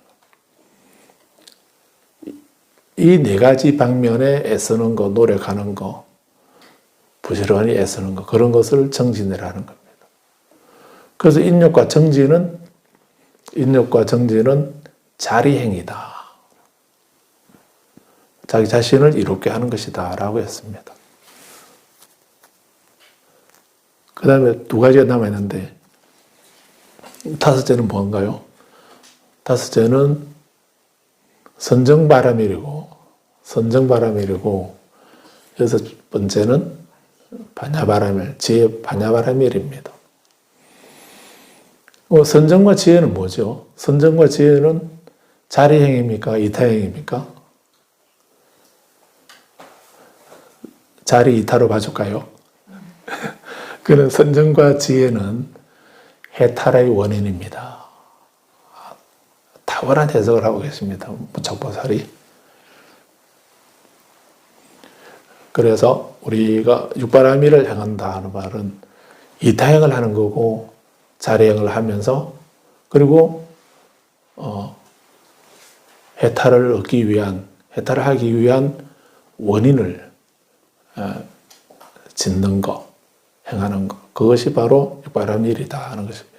이 네 가지 방면에 애쓰는 거, 노력하는 거, 부지런히 애쓰는 거, 그런 것을 정진이라는 겁니다. 그래서 인욕과 정진은 자리행위다. 자기 자신을 이롭게 하는 것이다 라고 했습니다. 그 다음에 두 가지가 남아있는데 다섯째는 뭔가요? 다섯째는 선정바라밀이고 여섯 번째는 반야바라밀, 지혜 반야바라밀입니다. 선정과 지혜는 뭐죠? 선정과 지혜는 자리행입니까? 이타행입니까? 자리 이타로 봐줄까요? 그는 선정과 지혜는 해탈의 원인입니다. 탁월한 해석을 하고 계십니다. 무척보살이. 그래서 우리가 육바라밀을 향한다 하는 말은 이타행을 하는 거고 자리행을 하면서 그리고 해탈을 하기 위한 원인을 짓는 거, 행하는 것, 그것이 바로 육바라밀이다 하는 것입니다.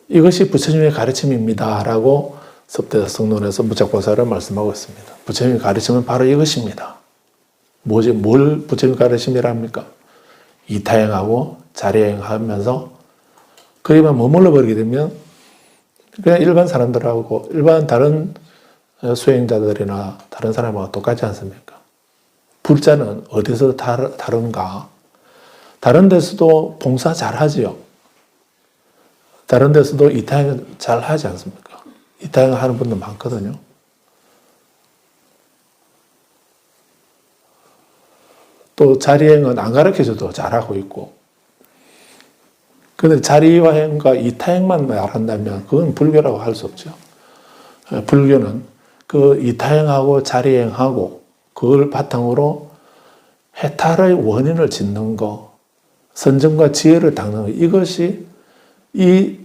이것이 부처님의 가르침입니다 라고 섭대성론에서 무척보살은 말씀하고 있습니다. 부처님의 가르침은 바로 이것입니다. 뭘 부처님 가르침이랍니까? 이타행하고 자리행하면서 거기만 머물러 버리게 되면 그냥 일반 사람들하고 일반 다른 수행자들이나 다른 사람하고 똑같지 않습니까? 불자는 어디서 다른가? 다른 데서도 봉사 잘 하지요. 다른 데서도 이타행 잘 하지 않습니까? 이타행 하는 분들 많거든요. 또 자리행은 안 가르쳐줘도 잘하고 있고. 그런데 자리행과 이타행만 말한다면 그건 불교라고 할 수 없죠. 불교는 그 이타행하고 자리행하고 그걸 바탕으로 해탈의 원인을 짓는 거, 선정과 지혜를 닦는 거, 이것이 이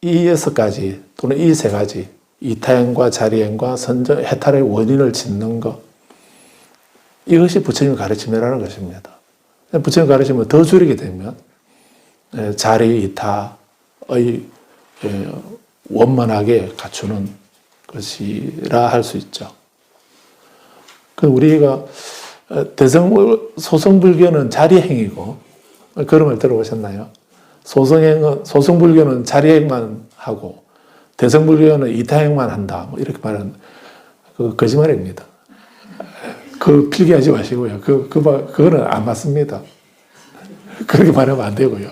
여섯 가지 또는 이 세 가지, 이타행과 자리행과 선정, 해탈의 원인을 짓는 것, 이것이 부처님의 가르침이라는 것입니다. 부처님 가르침을 더 줄이게 되면 자리, 이타의 원만하게 갖추는 것이라 할 수 있죠. 우리가 소승불교는 자리행이고, 그런 걸 들어보셨나요? 소승불교는 자리행만 하고, 대승불교는 이타행만 한다. 이렇게 말하는, 거짓말입니다. 필기하지 마시고요. 그거는 안 맞습니다. 그렇게 말하면 안 되고요.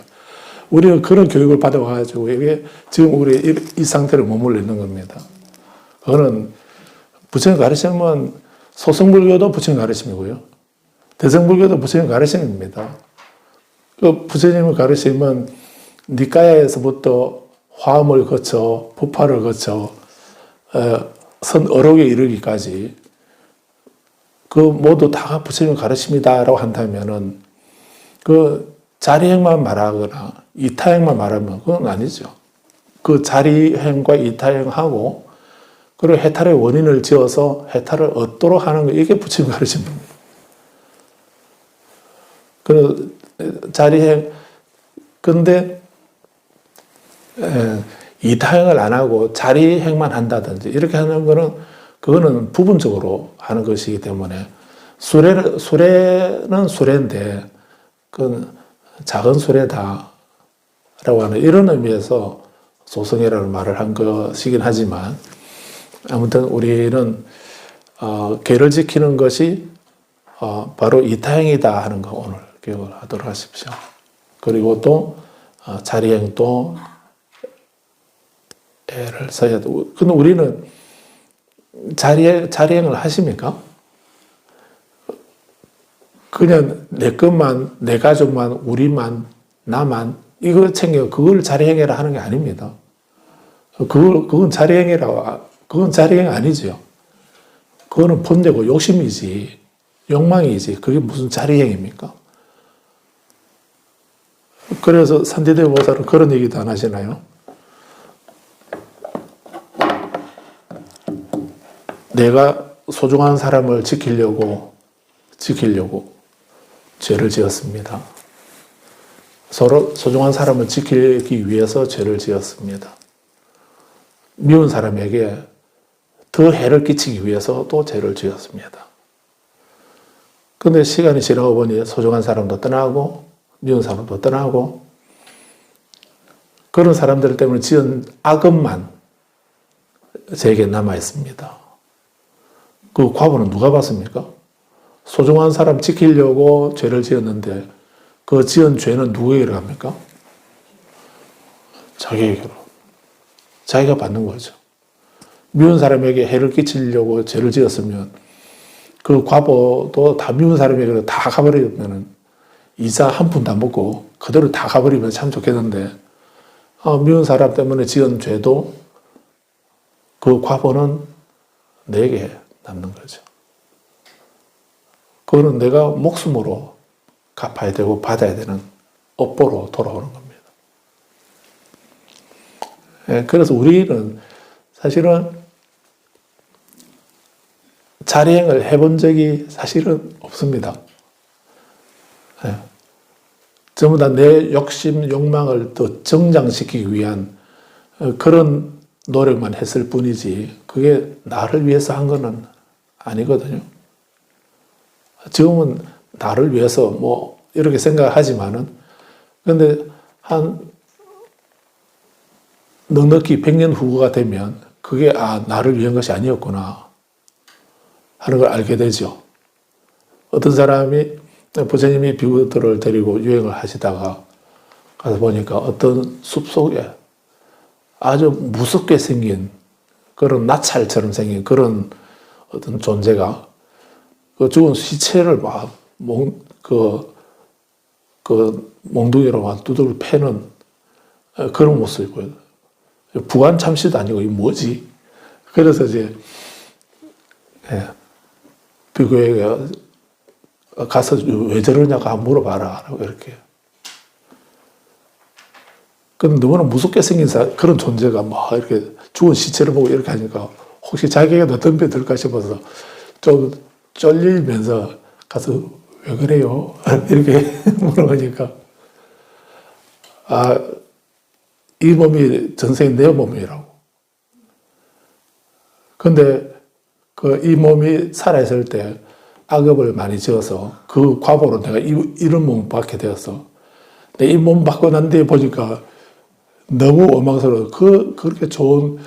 우리는 그런 교육을 받아와가지고, 이게 지금 우리 이 상태를 머물러 있는 겁니다. 그거는 부처님 가르침은 소승불교도 부처님 가르침이고요. 대승불교도 부처님 가르침입니다. 부처님의 가르침은 니까야에서부터 화엄을 거쳐, 부파를 거쳐, 선어록에 이르기까지 모두 다 부처님의 가르침이다라고 한다면은 자리행만 말하거나 이타행만 말하면 그건 아니죠. 자리행과 이타행하고 그리고 해탈의 원인을 지어서 해탈을 얻도록 하는 거, 이게 부처님 가르침입니다. 자리행, 근데 이타행을 안 하고 자리행만 한다든지 이렇게 하는 거는 그거는 부분적으로 하는 것이기 때문에 수레는 수레인데 그건 작은 수레다라고 하는 이런 의미에서 소승이라는 말을 한 것이긴 하지만 아무튼 우리는 계를 지키는 것이 바로 이타행이다 하는 거 오늘 기억을 하도록 하십시오. 그리고 또 자리행도 애를 써야 되고. 근데 우리는 자리행을 하십니까? 그냥 내 것만, 내 가족만, 우리만, 나만 이거 챙겨 그걸 자리행이라 하는 게 아닙니다. 그건 자리행 아니죠. 그거는 본대고 욕심이지, 욕망이지. 그게 무슨 자리행입니까? 그래서 산디대व 보살은 그런 얘기도 안 하시나요? 내가 소중한 사람을 지키려고 죄를 지었습니다. 서로 소중한 사람을 지키기 위해서 죄를 지었습니다. 미운 사람에게 더 해를 끼치기 위해서 또 죄를 지었습니다. 근데 시간이 지나고 보니 소중한 사람도 떠나고 미운 사람도 떠나고 그런 사람들 때문에 지은 악업만 제게 남아 있습니다. 그 과보는 누가 받습니까? 소중한 사람 지키려고 죄를 지었는데 그 지은 죄는 누구에게 갑니까? 자기에게로. 자기가 받는 거죠. 미운 사람에게 해를 끼치려고 죄를 지었으면 그 과보도 다 미운 사람에게 다 가버리면 이자 한 푼도 안 먹고 그대로 다 가버리면 참 좋겠는데 미운 사람 때문에 지은 죄도 그 과보는 내게 남는 거죠. 그거는 내가 목숨으로 갚아야 되고 받아야 되는 업보로 돌아오는 겁니다. 그래서 우리는 사실은 자리행을 해본 적이 사실은 없습니다. 전부 다 내 욕심, 욕망을 더 정장시키기 위한 그런 노력만 했을 뿐이지 그게 나를 위해서 한 거는 아니거든요. 지금은 나를 위해서 뭐 이렇게 생각하지만은 근데 한 넉넉히 100년 후가 되면 그게 나를 위한 것이 아니었구나 하는 걸 알게 되죠. 어떤 사람이 부처님이 비구들을 데리고 유행을 하시다가 가서 보니까 어떤 숲속에 아주 무섭게 생긴 그런 나찰처럼 생긴 그런 어떤 존재가 그 죽은 시체를 막 몽둥이로 막 두들 패는 그런 모습이 보여요. 부관 참시도 아니고 이게 뭐지? 그래서 이제 비구에게 가서 왜 저러냐고 한번 물어봐라 라고 이렇게. 근데 너무나 무섭게 생긴 그런 존재가 막 이렇게 죽은 시체를 보고 이렇게 하니까 혹시 자기가 더 덤벼들까 싶어서 좀 쫄리면서 가서 왜 그래요? 이렇게 물어보니까 이 몸이 전생에 내 몸이라고. 근데 이 몸이 살아있을 때 악업을 많이 지어서 그 과보로 내가 이런 몸을 받게 되었어. 근데 이 몸 받고 난 뒤에 보니까 너무 원망스러워. 그렇게 좋은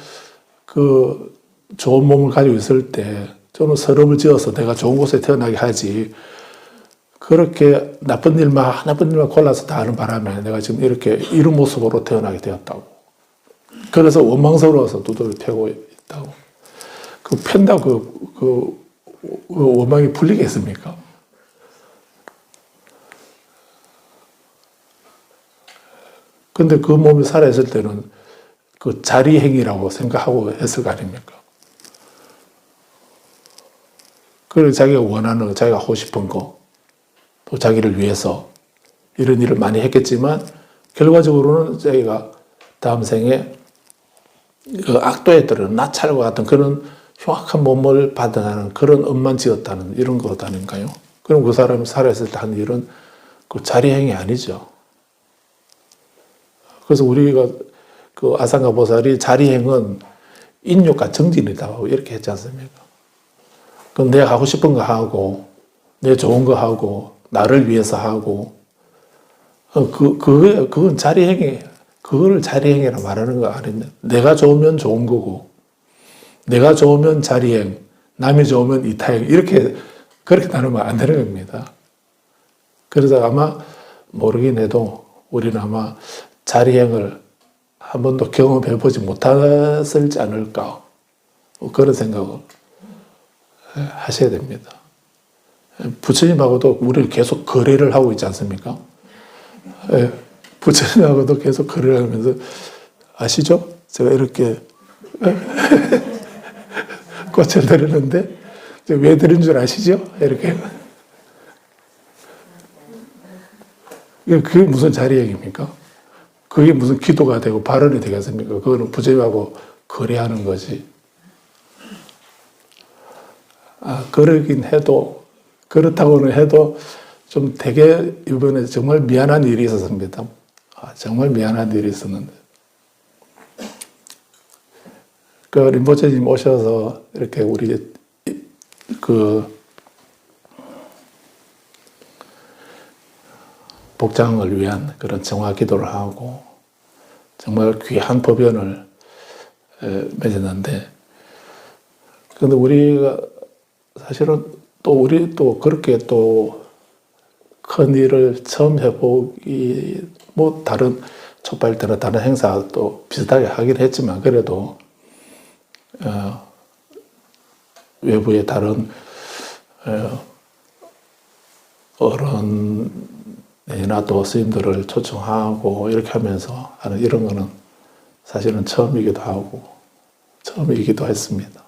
몸을 가지고 있을 때 저는 서름을 지어서 내가 좋은 곳에 태어나게 하지. 그렇게 나쁜 일만 골라서 다 하는 바람에 내가 지금 이런 모습으로 태어나게 되었다고. 그래서 원망스러워서 두들을 패고 있다고. 팬다고 원망이 풀리겠습니까? 근데 그 몸이 살아있을 때는 그 자리행위라고 생각하고 했을 거 아닙니까? 그래서 자기가 원하는, 자기가 하고 싶은 거, 또 자기를 위해서 이런 일을 많이 했겠지만, 결과적으로는 자기가 다음 생에 그 악도에 따른 나찰과 같은 그런 흉악한 몸을 받아나는 그런 업만 지었다는 이런 것 아닌가요? 그럼 그 사람이 살아있을 때 하는 일은 그 자리행위 아니죠. 그래서 우리가 그 아상가 보살이 자리행은 인욕과 정진이다 이렇게 했지 않습니까? 그럼 내가 하고 싶은 거 하고, 내 좋은 거 하고, 나를 위해서 하고, 그건 자리행위, 그거를 자리행위라 말하는 거 아닙니다. 내가 좋으면 좋은 거고, 내가 좋으면 자리행, 남이 좋으면 이타행, 그렇게 나누면 안 되는 겁니다. 그래서 아마 모르긴 해도 우리는 아마 자리행을 한 번도 경험해 보지 못했을지 않을까. 그런 생각을 하셔야 됩니다. 부처님하고도 우리는 계속 거래를 하고 있지 않습니까? 부처님하고도 계속 거래를 하면서 아시죠? 제가 이렇게 꽃을 드리는데 왜 드린 줄 아시죠? 이렇게. 그게 무슨 자리행입니까? 그게 무슨 기도가 되고 발언이 되겠습니까? 그거는 부처님하고 거래하는 거지. 그러긴 해도, 그렇다고는 해도 좀 되게 이번에 정말 미안한 일이 있었습니다. 정말 미안한 일이 있었는데. 그 림보체님 오셔서 이렇게 우리 복장을 위한 그런 정화 기도를 하고 정말 귀한 법연을 맺었는데, 근데 우리가 사실은 우리 그렇게 큰 일을 처음 해보기, 다른 촛발 때나 다른 행사도 비슷하게 하긴 했지만, 그래도 외부의 다른 어른이나 또 스님들을 초청하고 이렇게 하면서 하는 이런 거는 사실은 처음이기도 했습니다.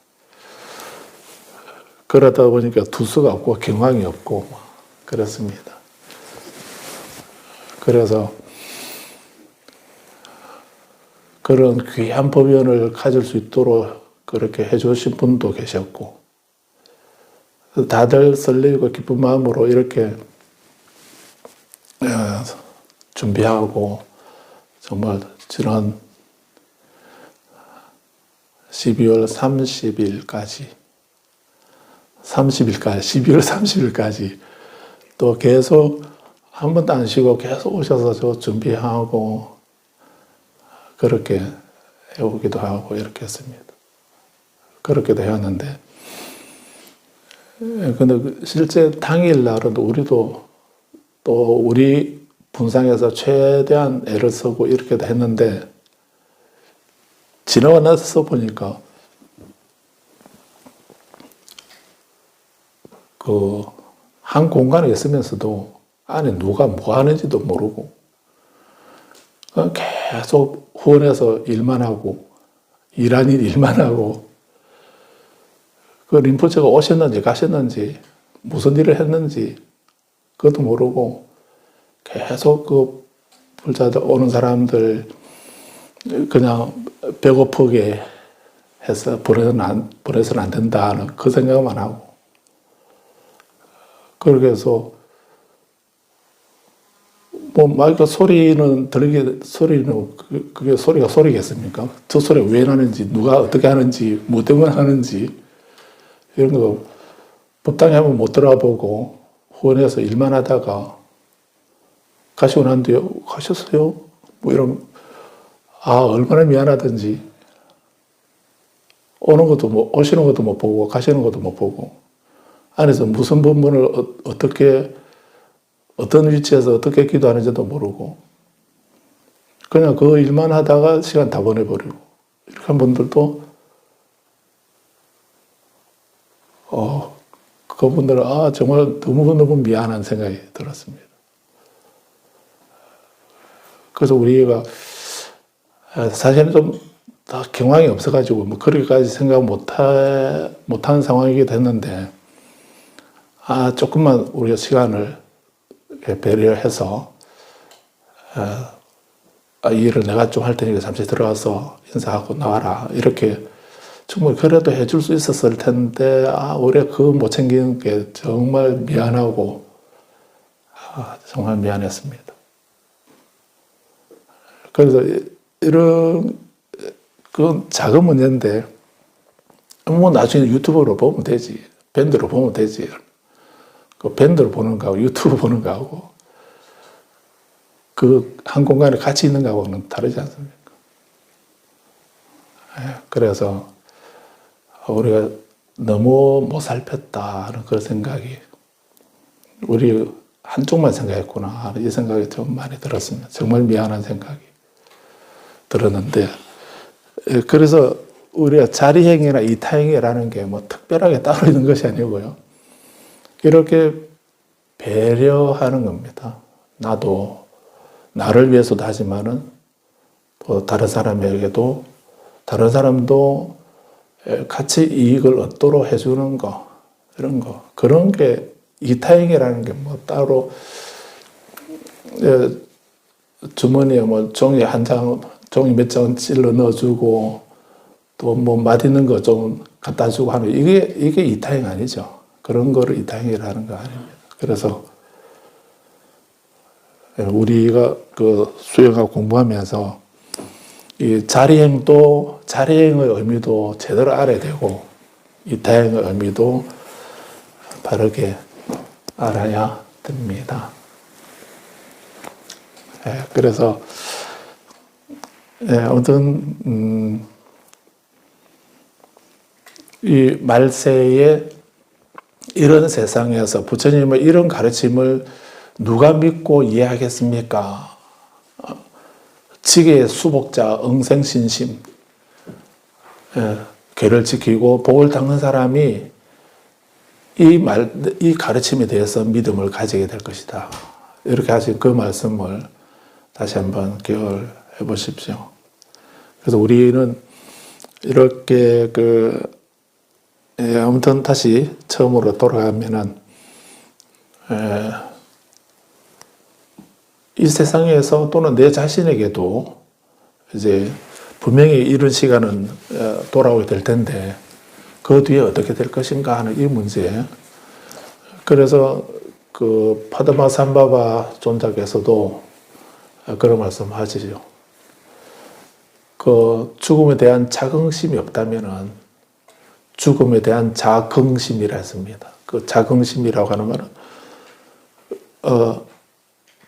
그러다 보니까 두수가 없고 경황이 없고 그렇습니다. 그래서 그런 귀한 법연을 가질 수 있도록 그렇게 해주신 분도 계셨고, 다들 설레고 기쁜 마음으로 이렇게 준비하고 정말 지난 12월 30일까지 또 계속 한 번도 안 쉬고 계속 오셔서 준비하고 그렇게 해오기도 하고 이렇게 했습니다. 그렇게 되었는데, 근데 실제 당일날은 우리도 또 우리 분상에서 최대한 애를 쓰고 이렇게 했는데, 지나고 나서 보니까 한 공간에 있으면서도 안에 누가 뭐 하는지도 모르고 계속 후원해서 일만 하고 일하는 일만 하고, 그 림포체가 오셨는지 가셨는지 무슨 일을 했는지 그것도 모르고 계속 그 불자들 오는 사람들 그냥 배고프게 해서 보내서는 안 된다는 그 생각만 하고, 그렇게 해서 마이크 소리는 그게 소리가 소리겠습니까? 저 소리가 왜 나는지, 누가 어떻게 하는지, 뭐 때문에 하는지 이런 거 법당에 한번 못 들어보고 후원해서 일만 하다가 가시고 난 뒤에 가셨어요? 뭐 이런, 얼마나 미안하든지, 오시는 것도 못 보고 가시는 것도 못 보고, 안에서 무슨 법문을 어떤 위치에서 어떻게 기도하는지도 모르고 그냥 그 일만 하다가 시간 다 보내버리고 이렇게 한 분들도 그분들은 정말 너무너무 미안한 생각이 들었습니다. 그래서 우리가 사실은 좀 다 경황이 없어가지고 그렇게까지 생각 못하는 상황이기도 했는데, 조금만 우리가 시간을 배려해서 이 일을 내가 좀 할 테니까 잠시 들어가서 인사하고 나와라, 이렇게 충분히 그래도 해줄 수 있었을 텐데 올해 그거 못 챙기는 게 정말 미안하고 정말 미안했습니다. 그래서 이런 그건 작은 문제인데 나중에 유튜브로 보면 되지, 밴드로 보면 되지. 그 밴드로 보는 거하고 유튜브 보는 거하고 그 한 공간에 같이 있는 거하고는 다르지 않습니까? 그래서 우리가 너무 못 살폈다는 그런 생각이, 우리 한쪽만 생각했구나 이 생각이 좀 많이 들었습니다. 정말 미안한 생각이 들었는데, 그래서 우리가 자리행위나 이타행위라는 게 특별하게 따로 있는 것이 아니고요, 이렇게 배려하는 겁니다. 나도 나를 위해서도 하지만은 또 다른 사람에게도, 다른 사람도 같이 이익을 얻도록 해주는 거, 이런 거, 그런 게 이타행위라는 게 따로 주머니에 종이 몇 장 찔러 넣어주고 또 뭐 맛있는 거 좀 갖다 주고 하는 이게 이타행 아니죠. 그런 거를 이타행이라는 거 아닙니다. 그래서 우리가 그 수행하고 공부하면서 이 자리행의 의미도 제대로 알아야 되고 이타행의 의미도 바르게 알아야 됩니다. 그래서 아무튼 이 말세의 이런 세상에서 부처님의 이런 가르침을 누가 믿고 이해하겠습니까? 지계의 수복자 응생신심, 계를 지키고 복을 닦는 사람이 이 가르침에 대해서 믿음을 가지게 될 것이다. 이렇게 하신 그 말씀을 다시 한번 기억을 해 보십시오. 그래서 우리는 이렇게 아무튼 다시 처음으로 돌아가면은, 이 세상에서 또는 내 자신에게도 이제 분명히 이런 시간은 돌아오게 될 텐데 그 뒤에 어떻게 될 것인가 하는 이 문제. 그래서 그 파드마삼바바 존자께서도 그런 말씀 하시죠. 그 죽음에 대한 자긍심이 없다면은 죽음에 대한 자긍심이라 했습니다. 그 자긍심이라고 하는 말은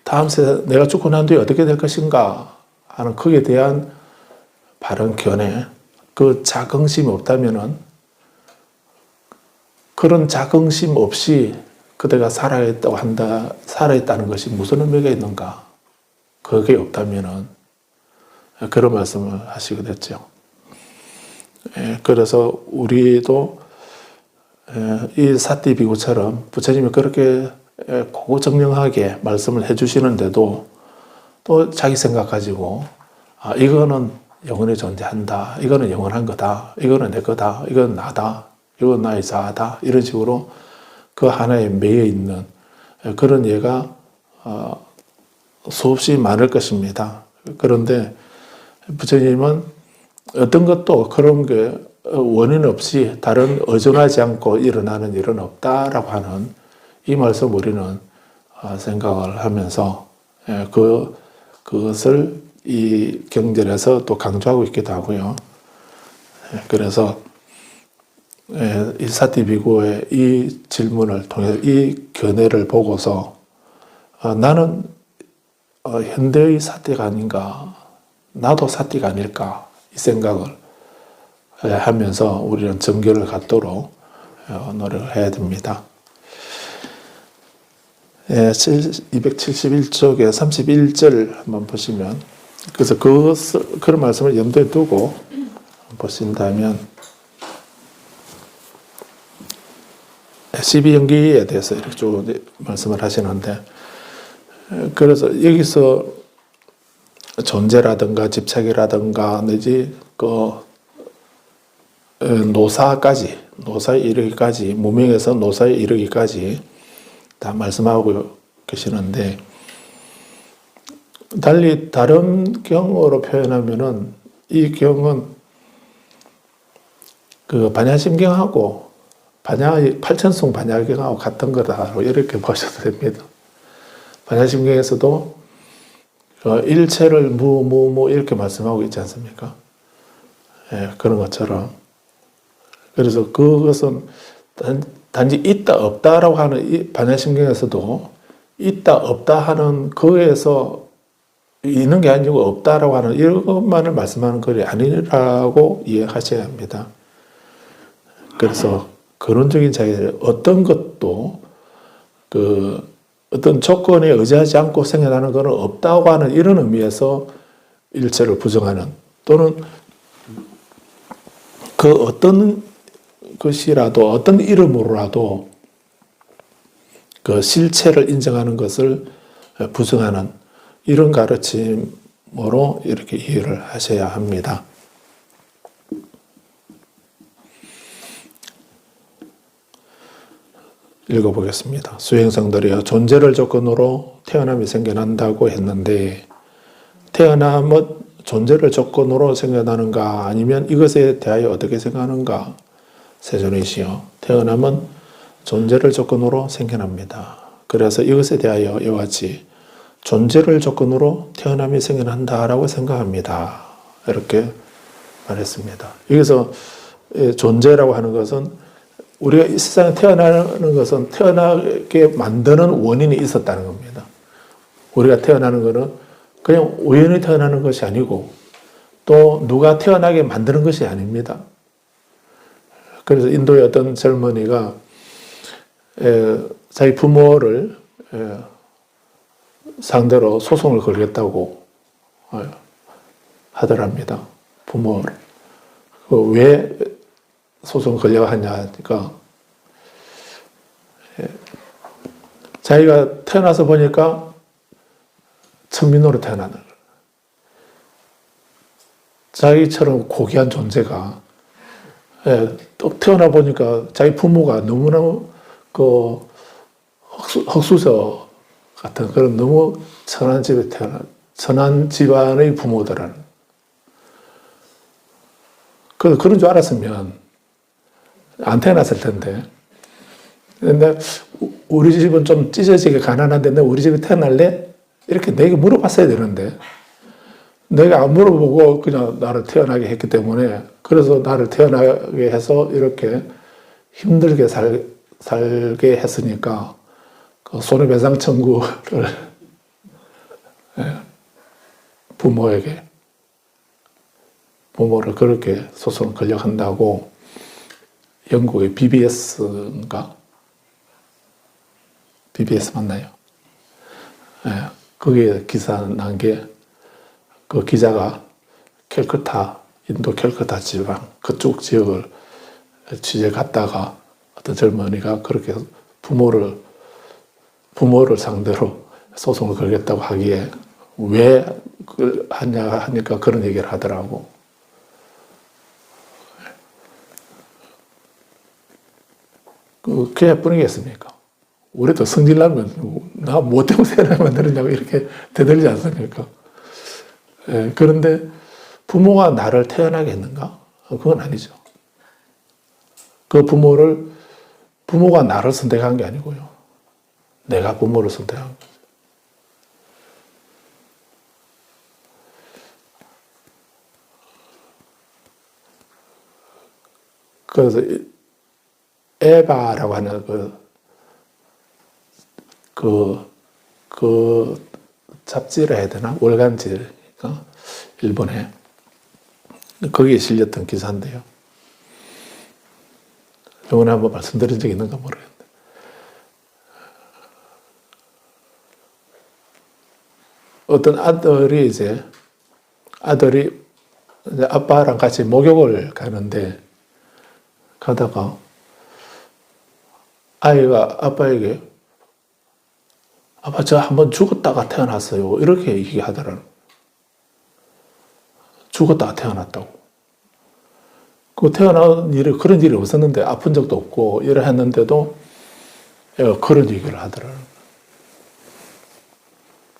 다음 세상 내가 죽고 난 뒤에 어떻게 될 것인가 하는 거기에 대한 바른 견해, 그 자긍심이 없다면은 그런 자긍심 없이 그대가 살아있다는 것이 무슨 의미가 있는가? 그게 없다면은 그런 말씀을 하시게 됐죠. 그래서 우리도 이 사띠 비구처럼 부처님이 그렇게 고고정령하게 말씀을 해주시는데도 또 자기 생각 가지고 이거는 영원히 존재한다. 이거는 영원한 거다. 이거는 내 거다. 이건 나다. 이건 나의 자아다. 이런 식으로 그 하나에 매여 있는 그런 예가 수없이 많을 것입니다. 그런데 부처님은 어떤 것도 그런 게 원인 없이 다른 의존하지 않고 일어나는 일은 없다라고 하는 이 말씀 우리는 생각을 하면서 그것을 이 경전에서 또 강조하고 있기도 하고요. 그래서 이 사띠 비구의 이 질문을 통해서 이 견해를 보고서 나는 현대의 사띠가 아닌가, 나도 사띠가 아닐까 이 생각을 하면서 우리는 정결을 갖도록 노력을 해야 됩니다. 271쪽에 31절 한번 보시면, 그래서 그런 말씀을 염두에 두고 보신다면 12연기에 대해서 이렇게 쭉 말씀을 하시는데, 그래서 여기서 존재라든가 집착이라든가 내지 노사에 이르기까지, 무명에서 노사에 이르기까지 다 말씀하고 계시는데, 달리 다른 경으로 표현하면은 이 경은 그 반야심경하고 팔천송 반야경하고 같은 거다 이렇게 보셔도 됩니다. 반야심경에서도 일체를 무 이렇게 말씀하고 있지 않습니까? 그런 것처럼. 그래서 그것은 단지 있다 없다라고 하는 이 반야심경에서도 있다 없다 하는 거에서 있는 게 아니고 없다라고 하는 이것만을 말씀하는 것이 아니라고 이해하셔야 합니다. 그래서 근원적인 자기들 어떤 것도 어떤 조건에 의지하지 않고 생겨나는 것은 없다고 하는 이런 의미에서 일체를 부정하는, 또는 그 어떤 것이라도 어떤 이름으로라도 그 실체를 인정하는 것을 부정하는 이런 가르침으로 이렇게 이해를 하셔야 합니다. 읽어보겠습니다. 수행성들이여, 존재를 조건으로 태어남이 생겨난다고 했는데 태어남은 존재를 조건으로 생각하는가 아니면 이것에 대하여 어떻게 생각하는가. 세존이시여 태어남은 존재를 조건으로 생겨납니다. 그래서 이것에 대하여 이와 같이 존재를 조건으로 태어남이 생겨난다라고 생각합니다. 이렇게 말했습니다. 여기서 존재라고 하는 것은 우리가 이 세상에 태어나는 것은 태어나게 만드는 원인이 있었다는 겁니다. 우리가 태어나는 것은 그냥 우연히 태어나는 것이 아니고 또 누가 태어나게 만드는 것이 아닙니다. 그래서 인도의 어떤 젊은이가 자기 부모를 상대로 소송을 걸겠다고 하더랍니다. 부모를. 왜 소송을 걸려고 하냐니까 자기가 태어나서 보니까 천민으로 태어나는 거예요. 자기처럼 고귀한 존재가 또 태어나 보니까 자기 부모가 너무너무 그 흙수저 같은 그런 너무 천한 집에 천한 집안의 부모들은 그런 줄 알았으면 안 태어났을 텐데. 근데 우리 집은 좀 찢어지게 가난한데 너 우리 집에 태어날래? 이렇게 내게 물어봤어야 되는데 내가 안 물어보고 그냥 나를 태어나게 했기 때문에 그래서 나를 태어나게 해서 이렇게 힘들게 살게 했으니까 그 손해배상 청구를 부모를 그렇게 소송을 걸려 한다고 영국의 BBS인가? BBS 맞나요? 거기에 기사 난 게 그 기자가 캘커타, 인도 캘커타 지방 그쪽 지역을 취재 갔다가 어떤 젊은이가 그렇게 부모를 상대로 소송을 걸겠다고 하기에 왜 하냐 하니까 그런 얘기를 하더라고. 그냥 뿐이겠습니까? 우리도 성질나면 나 뭐 때문에 태어나게 만드느냐고 이렇게 대들지 않습니까? 그런데 부모가 나를 태어나게 했는가? 그건 아니죠. 그 부모가 나를 선택한 게 아니고요. 내가 부모를 선택한 거죠. 그래서 에바라고 하는 그 잡지라 해야 되나? 월간지. 일본에 거기에 실렸던 기사인데요. 이번에 한번 말씀드린 적이 있는가 모르겠는데 어떤 아들이 이제 아빠랑 같이 목욕을 가는데 가다가 아이가 아빠에게 아빠 저 한번 죽었다가 태어났어요 이렇게 얘기하더라고요. 죽었다가 태어났다고. 그런 일이 없었는데, 아픈 적도 없고, 이래 했는데도, 그런 얘기를 하더라고요.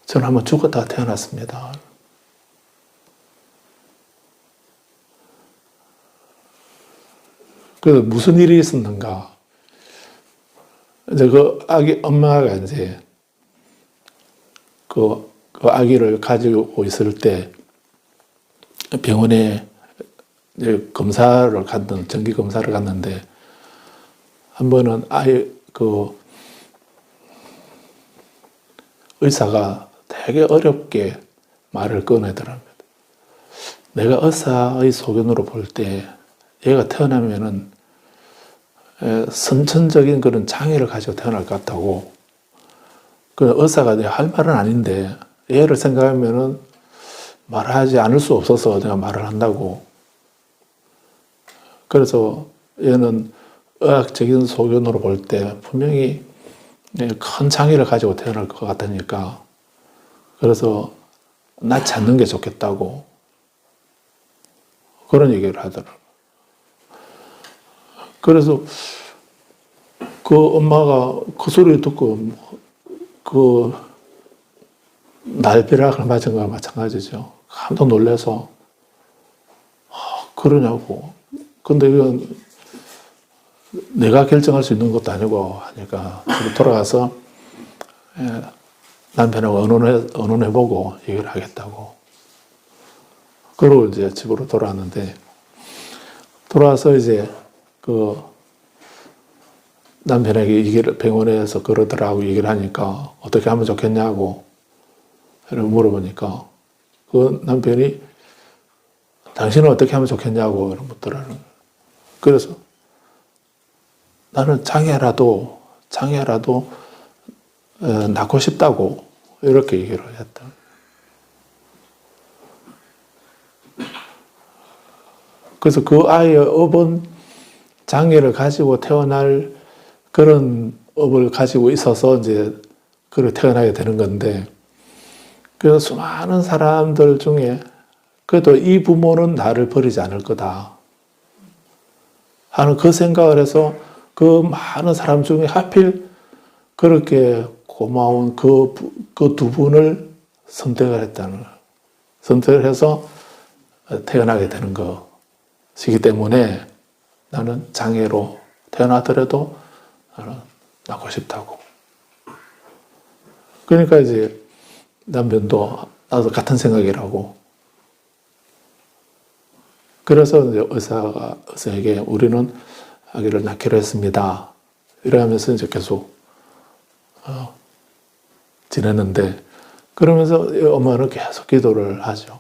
저는 한번 죽었다가 태어났습니다. 그래서 무슨 일이 있었는가. 이제 그 아기, 엄마가 이제, 그 아기를 가지고 있을 때, 병원에 정기 검사를 갔는데, 한 번은 의사가 되게 어렵게 말을 꺼내더랍니다. 내가 의사의 소견으로 볼 때, 얘가 태어나면은 선천적인 그런 장애를 가지고 태어날 것 같다고. 그 의사가 내가 할 말은 아닌데, 얘를 생각하면은 말하지 않을 수 없어서 내가 말을 한다고. 그래서 얘는 의학적인 소견으로 볼 때 분명히 큰 장애를 가지고 태어날 것 같으니까 그래서 낳지 않는 게 좋겠다고 그런 얘기를 하더라고요. 그래서 그 엄마가 그 소리를 듣고 그 날벼락을 맞은 거와 마찬가지죠. 깜짝 놀라서 그러냐고. 근데 이건 내가 결정할 수 있는 것도 아니고 하니까 돌아가서 남편하고 의논해보고 얘기를 하겠다고. 그러고 이제 집으로 돌아왔는데, 돌아와서 이제 그 남편에게 얘기를 병원에서 그러더라고 얘기를 하니까 어떻게 하면 좋겠냐고 물어보니까 그 남편이 당신은 어떻게 하면 좋겠냐고 묻더라는 거예요. 그래서 나는 장애라도 낳고 싶다고 이렇게 얘기를 했다. 그래서 그 아이의 업은 장애를 가지고 태어날 그런 업을 가지고 있어서 이제 그렇게 태어나게 되는 건데, 그래서 수많은 사람들 중에 그래도 이 부모는 나를 버리지 않을 거다 하는 그 생각을 해서 그 많은 사람 중에 하필 그렇게 고마운 그 두 분을 선택을 했다는 거예요. 선택을 해서 태어나게 되는 것이기 때문에 나는 장애로 태어나더라도 나는 낳고 싶다고. 그러니까 이제 남편도 나도 같은 생각이라고. 그래서 이제 의사에게 우리는 아기를 낳기로 했습니다. 이러면서 이제 계속 지냈는데, 그러면서 엄마는 계속 기도를 하죠.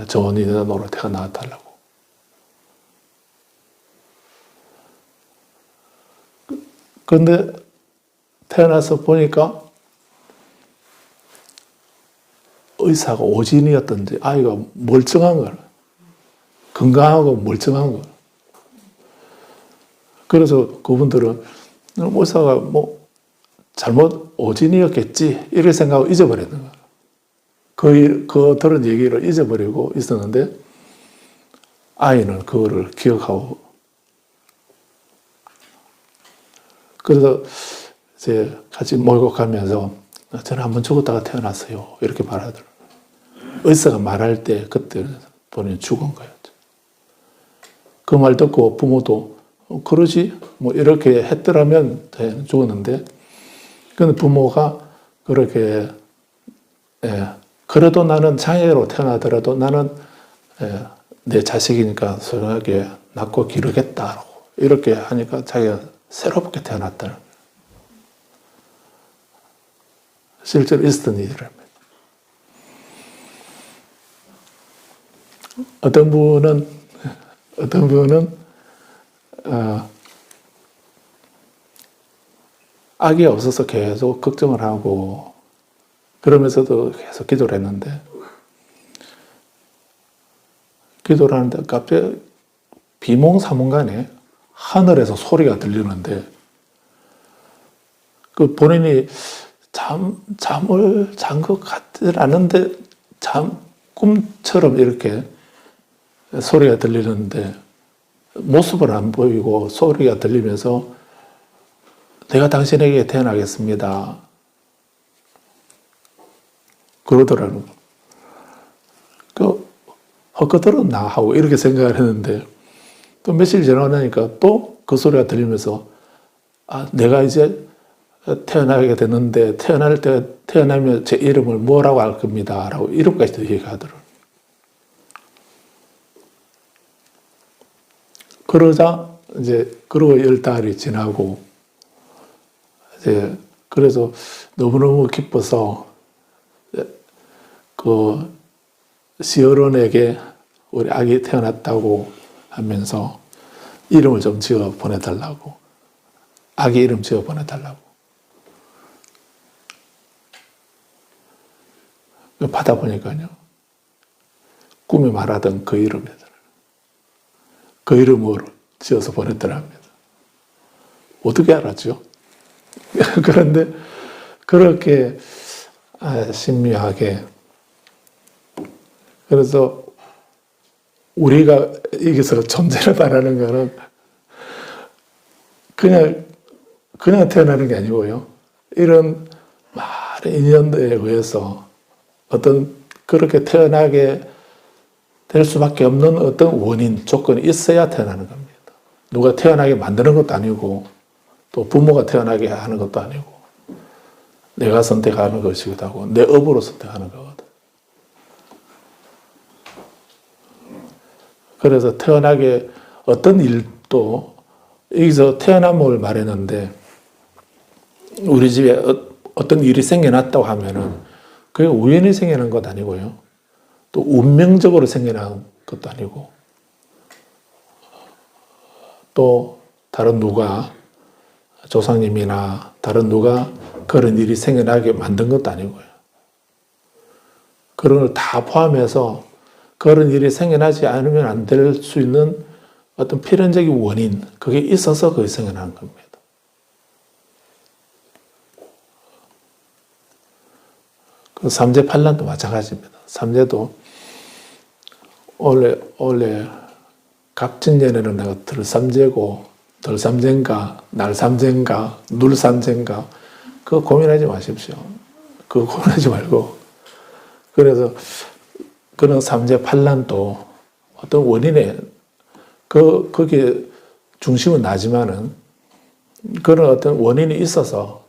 좋은 인연으로 태어나 달라고. 그런데 태어나서 보니까 의사가 오진이었던지 아이가 멀쩡한 거예요. 건강하고 멀쩡한 거예요. 그래서 그분들은 의사가 뭐 잘못 오진이었겠지 이렇게 생각하고 잊어버리는 거예요. 그 들은 얘기를 잊어버리고 있었는데 아이는 그거를 기억하고, 그래서 이제 같이 목욕하면서 저는 한번 죽었다가 태어났어요 이렇게 말하더라고요. 의사가 말할 때 그때 본인이 죽은 거였죠. 그 말 듣고 부모도 그러지 뭐 이렇게 했더라면 죽었는데, 근데 부모가 그렇게 그래도 나는 장애로 태어나더라도 나는 내 자식이니까 소중하게 낳고 기르겠다라고 이렇게 하니까 자기가 새롭게 태어났다는 거예요. 실제로 있었던 일이랍니다. 어떤 분은 아기가 없어서 계속 걱정을 하고 그러면서도 계속 기도를 했는데, 기도를 하는데 갑자기 비몽사몽간에 하늘에서 소리가 들리는데, 그 본인이 잠을 잔 것 같지 않은데 꿈처럼 이렇게 소리가 들리는데 모습은 안 보이고 소리가 들리면서 내가 당신에게 태어나겠습니다 그러더라는 거예요. 그 헛것들었나 하고 이렇게 생각을 했는데, 또 며칠 지나고 나니까 또 그 소리가 들리면서 내가 이제 태어나게 됐는데 태어나면 제 이름을 뭐라고 할 겁니다 라고 이름까지도 얘기하더라고요. 그러자 이제 그러고 10달이 지나고 이제 그래서 너무너무 기뻐서 그 시어른에게 우리 아기 태어났다고 하면서 이름을 좀 지어 보내달라고, 아기 이름 지어 보내달라고 받아보니까요 꿈에 말하던 그 이름이더라고요. 그 이름으로 지어서 보냈더랍니다. 어떻게 알았죠? 그런데 그렇게 신묘하게, 그래서 우리가 여기서 존재를 말하는 거는 그냥 태어나는 게 아니고요. 이런 많은 인연들에 의해서 어떤 그렇게 태어나게 될 수밖에 없는 어떤 원인, 조건이 있어야 태어나는 겁니다. 누가 태어나게 만드는 것도 아니고 또 부모가 태어나게 하는 것도 아니고 내가 선택하는 것이기도 하고 내 업으로 선택하는 거거든. 그래서 태어나게 어떤 일도 여기서 태어남을 말했는데 우리 집에 어떤 일이 생겨났다고 하면은 그게 우연히 생겨난 것 아니고요. 또 운명적으로 생겨난 것도 아니고 또 다른 누가 조상님이나 다른 누가 그런 일이 생겨나게 만든 것도 아니고요. 그런 걸 다 포함해서 그런 일이 생겨나지 않으면 안 될 수 있는 어떤 필연적인 원인, 그게 있어서 그게 생겨난 겁니다. 그 삼재팔란도 마찬가지입니다. 삼재도 원래 갑진년에는 내가 들삼재고 덜삼재인가 날삼재인가 눌삼재인가 그거 고민하지 마십시오. 그거 고민하지 말고 그래서 그런 삼재팔란도 어떤 원인에 거기에 중심은 나지만은 그런 어떤 원인이 있어서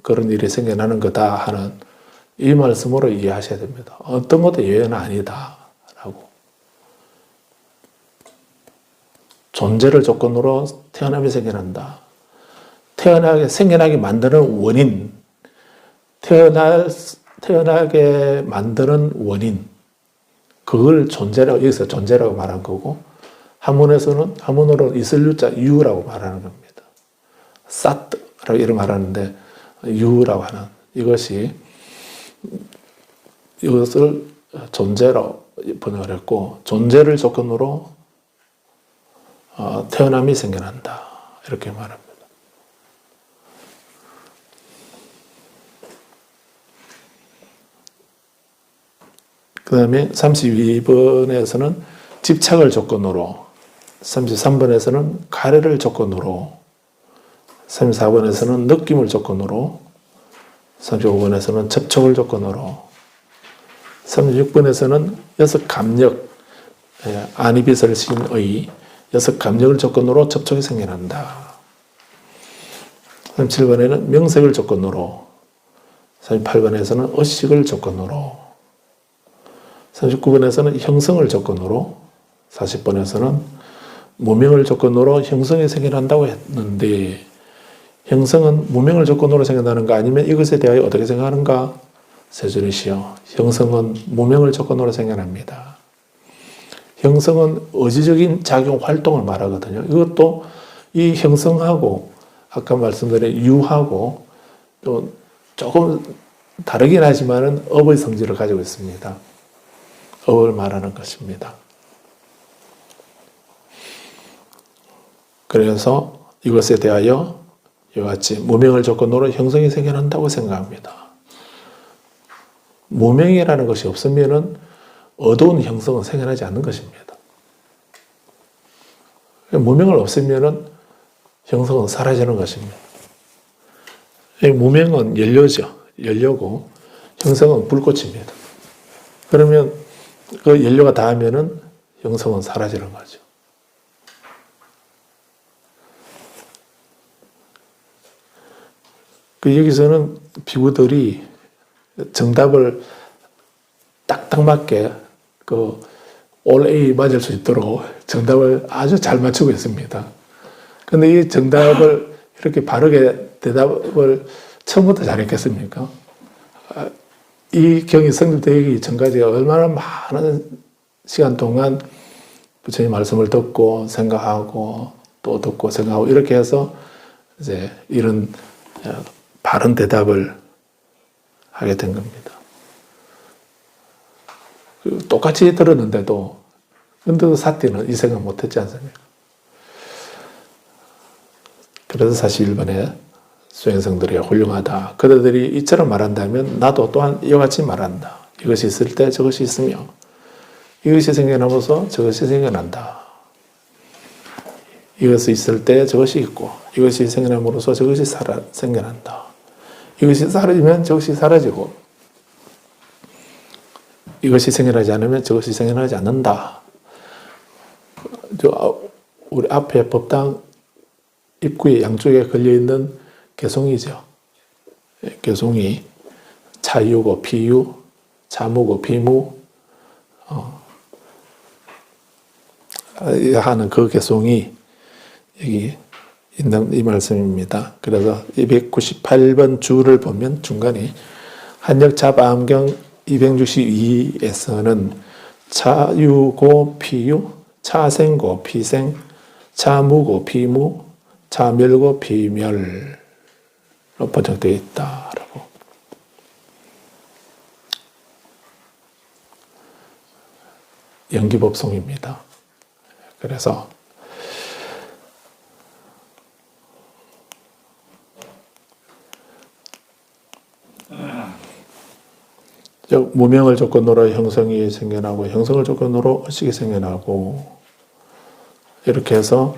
그런 일이 생겨나는 거다 하는 이 말씀으로 이해하셔야 됩니다. 어떤 것도 예외는 아니다라고. 존재를 조건으로 태어남이 생겨난다. 생겨나게 만드는 원인, 태어나게 만드는 원인, 그걸 여기서 존재라고 말한 거고, 한문으로 있을 유자 유라고 말하는 겁니다. 사트라고 이런 말하는데, 유라고 하는 이것을 존재로 번역을 했고, 존재를 조건으로 태어남이 생겨난다. 이렇게 말합니다. 그 다음에 32번에서는 집착을 조건으로, 33번에서는 가래를 조건으로, 34번에서는 느낌을 조건으로, 35번에서는 접촉을 조건으로, 36번에서는 여섯 감력, 안이비설신의 여섯 감력을 조건으로 접촉이 생겨난다. 37번에는 명색을 조건으로, 38번에서는 의식을 조건으로, 39번에서는 형성을 조건으로, 40번에서는 무명을 조건으로 형성이 생겨난다고 했는데, 형성은 무명을 조건으로 생겨나는가 아니면 이것에 대하여 어떻게 생각하는가? 세 줄이시오. 형성은 무명을 조건으로 생겨납니다. 형성은 의지적인 작용 활동을 말하거든요. 이것도 이 형성하고 아까 말씀드린 유하고 또 조금 다르긴 하지만은 업의 성질을 가지고 있습니다. 업을 말하는 것입니다. 그래서 이것에 대하여 이와 같이 무명을 조건으로 형성이 생겨난다고 생각합니다. 무명이라는 것이 없으면은 어두운 형성은 생겨나지 않는 것입니다. 무명을 없으면은 형성은 사라지는 것입니다. 무명은 연료고 형성은 불꽃입니다. 그러면 그 연료가 닿으면은 형성은 사라지는 거죠. 여기서는 비구들이 정답을 딱딱 맞게 올 A 맞을 수 있도록 정답을 아주 잘 맞추고 있습니다. 그런데 이 정답을 이렇게 바르게 대답을 처음부터 잘했겠습니까? 이 경이 성립되기 전까지 얼마나 많은 시간 동안 부처님 말씀을 듣고 생각하고 또 듣고 생각하고 이렇게 해서 이제 이런 바른 대답을 하게 된 겁니다. 똑같이 들었는데도 근데도 사띠는 이 생각 못했지 않습니까? 그래서 41번에 수행성들이 훌륭하다. 그들이 이처럼 말한다면 나도 또한 이와 같이 말한다. 이것이 있을 때 저것이 있으며 이것이 생겨나면서 저것이 생겨난다. 이것이 있을 때 저것이 있고 이것이 생겨남으로써 저것이 생겨난다. 이것이 사라지면 저것이 사라지고 이것이 생겨나지 않으면 저것이 생겨나지 않는다. 우리 앞에 법당 입구에 양쪽에 걸려있는 개송이죠. 개송이 차유고 피유, 차무고 비무 하는 그 개송이 여기 있는 이 말씀입니다. 그래서 298번 줄을 보면 중간에 한역자바암경 262에서는 차유고 피유, 차생고 피생, 차무고 피무, 차멸고 피멸로 번역되어 있다라고. 연기법송입니다. 그래서 무명을 조건으로 형성이 생겨나고 형성을 조건으로 의식이 생겨나고 이렇게 해서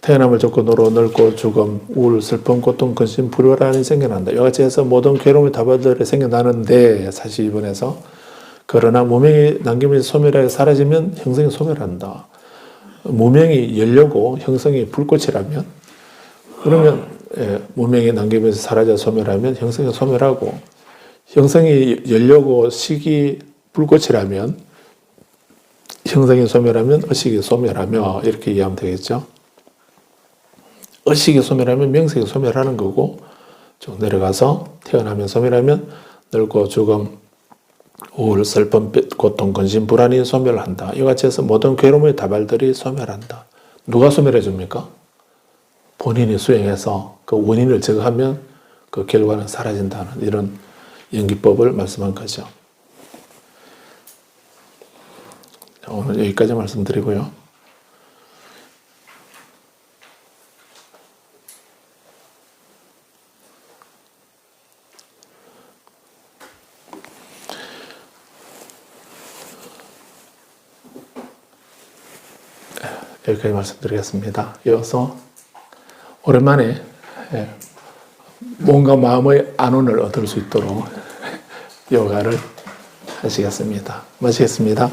태어남을 조건으로 늙고 죽음, 우울, 슬픔, 고통, 근심, 불효란이 생겨난다. 이와 같이 해서 모든 괴로움의 다발들이 생겨나는데 42번에서 그러나 무명이 남김에서 소멸하여 사라지면 형성이 소멸한다. 무명이 열려고 형성이 불꽃이라면 그러면 무명이 남김에서 사라져 소멸하면 형성이 소멸하고 형성이 열려고 식이 불꽃이라면 형성이 소멸하면 의식이 소멸하며 이렇게 이해하면 되겠죠. 의식이 소멸하면 명색이 소멸하는 거고 쭉 내려가서 태어나면 소멸하면 늙고 죽음, 우울, 슬픔, 고통, 근심, 불안이 소멸한다. 이와 같이 해서 모든 괴로움의 다발들이 소멸한다. 누가 소멸해 줍니까? 본인이 수행해서 그 원인을 제거하면 그 결과는 사라진다는 이런 연기법을 말씀한 거죠. 오늘 여기까지 말씀드리고요. 여기까지 말씀드리겠습니다. 이어서 오랜만에 몸과 마음의 안온을 얻을 수 있도록 요가를 하시겠습니다. 마치겠습니다.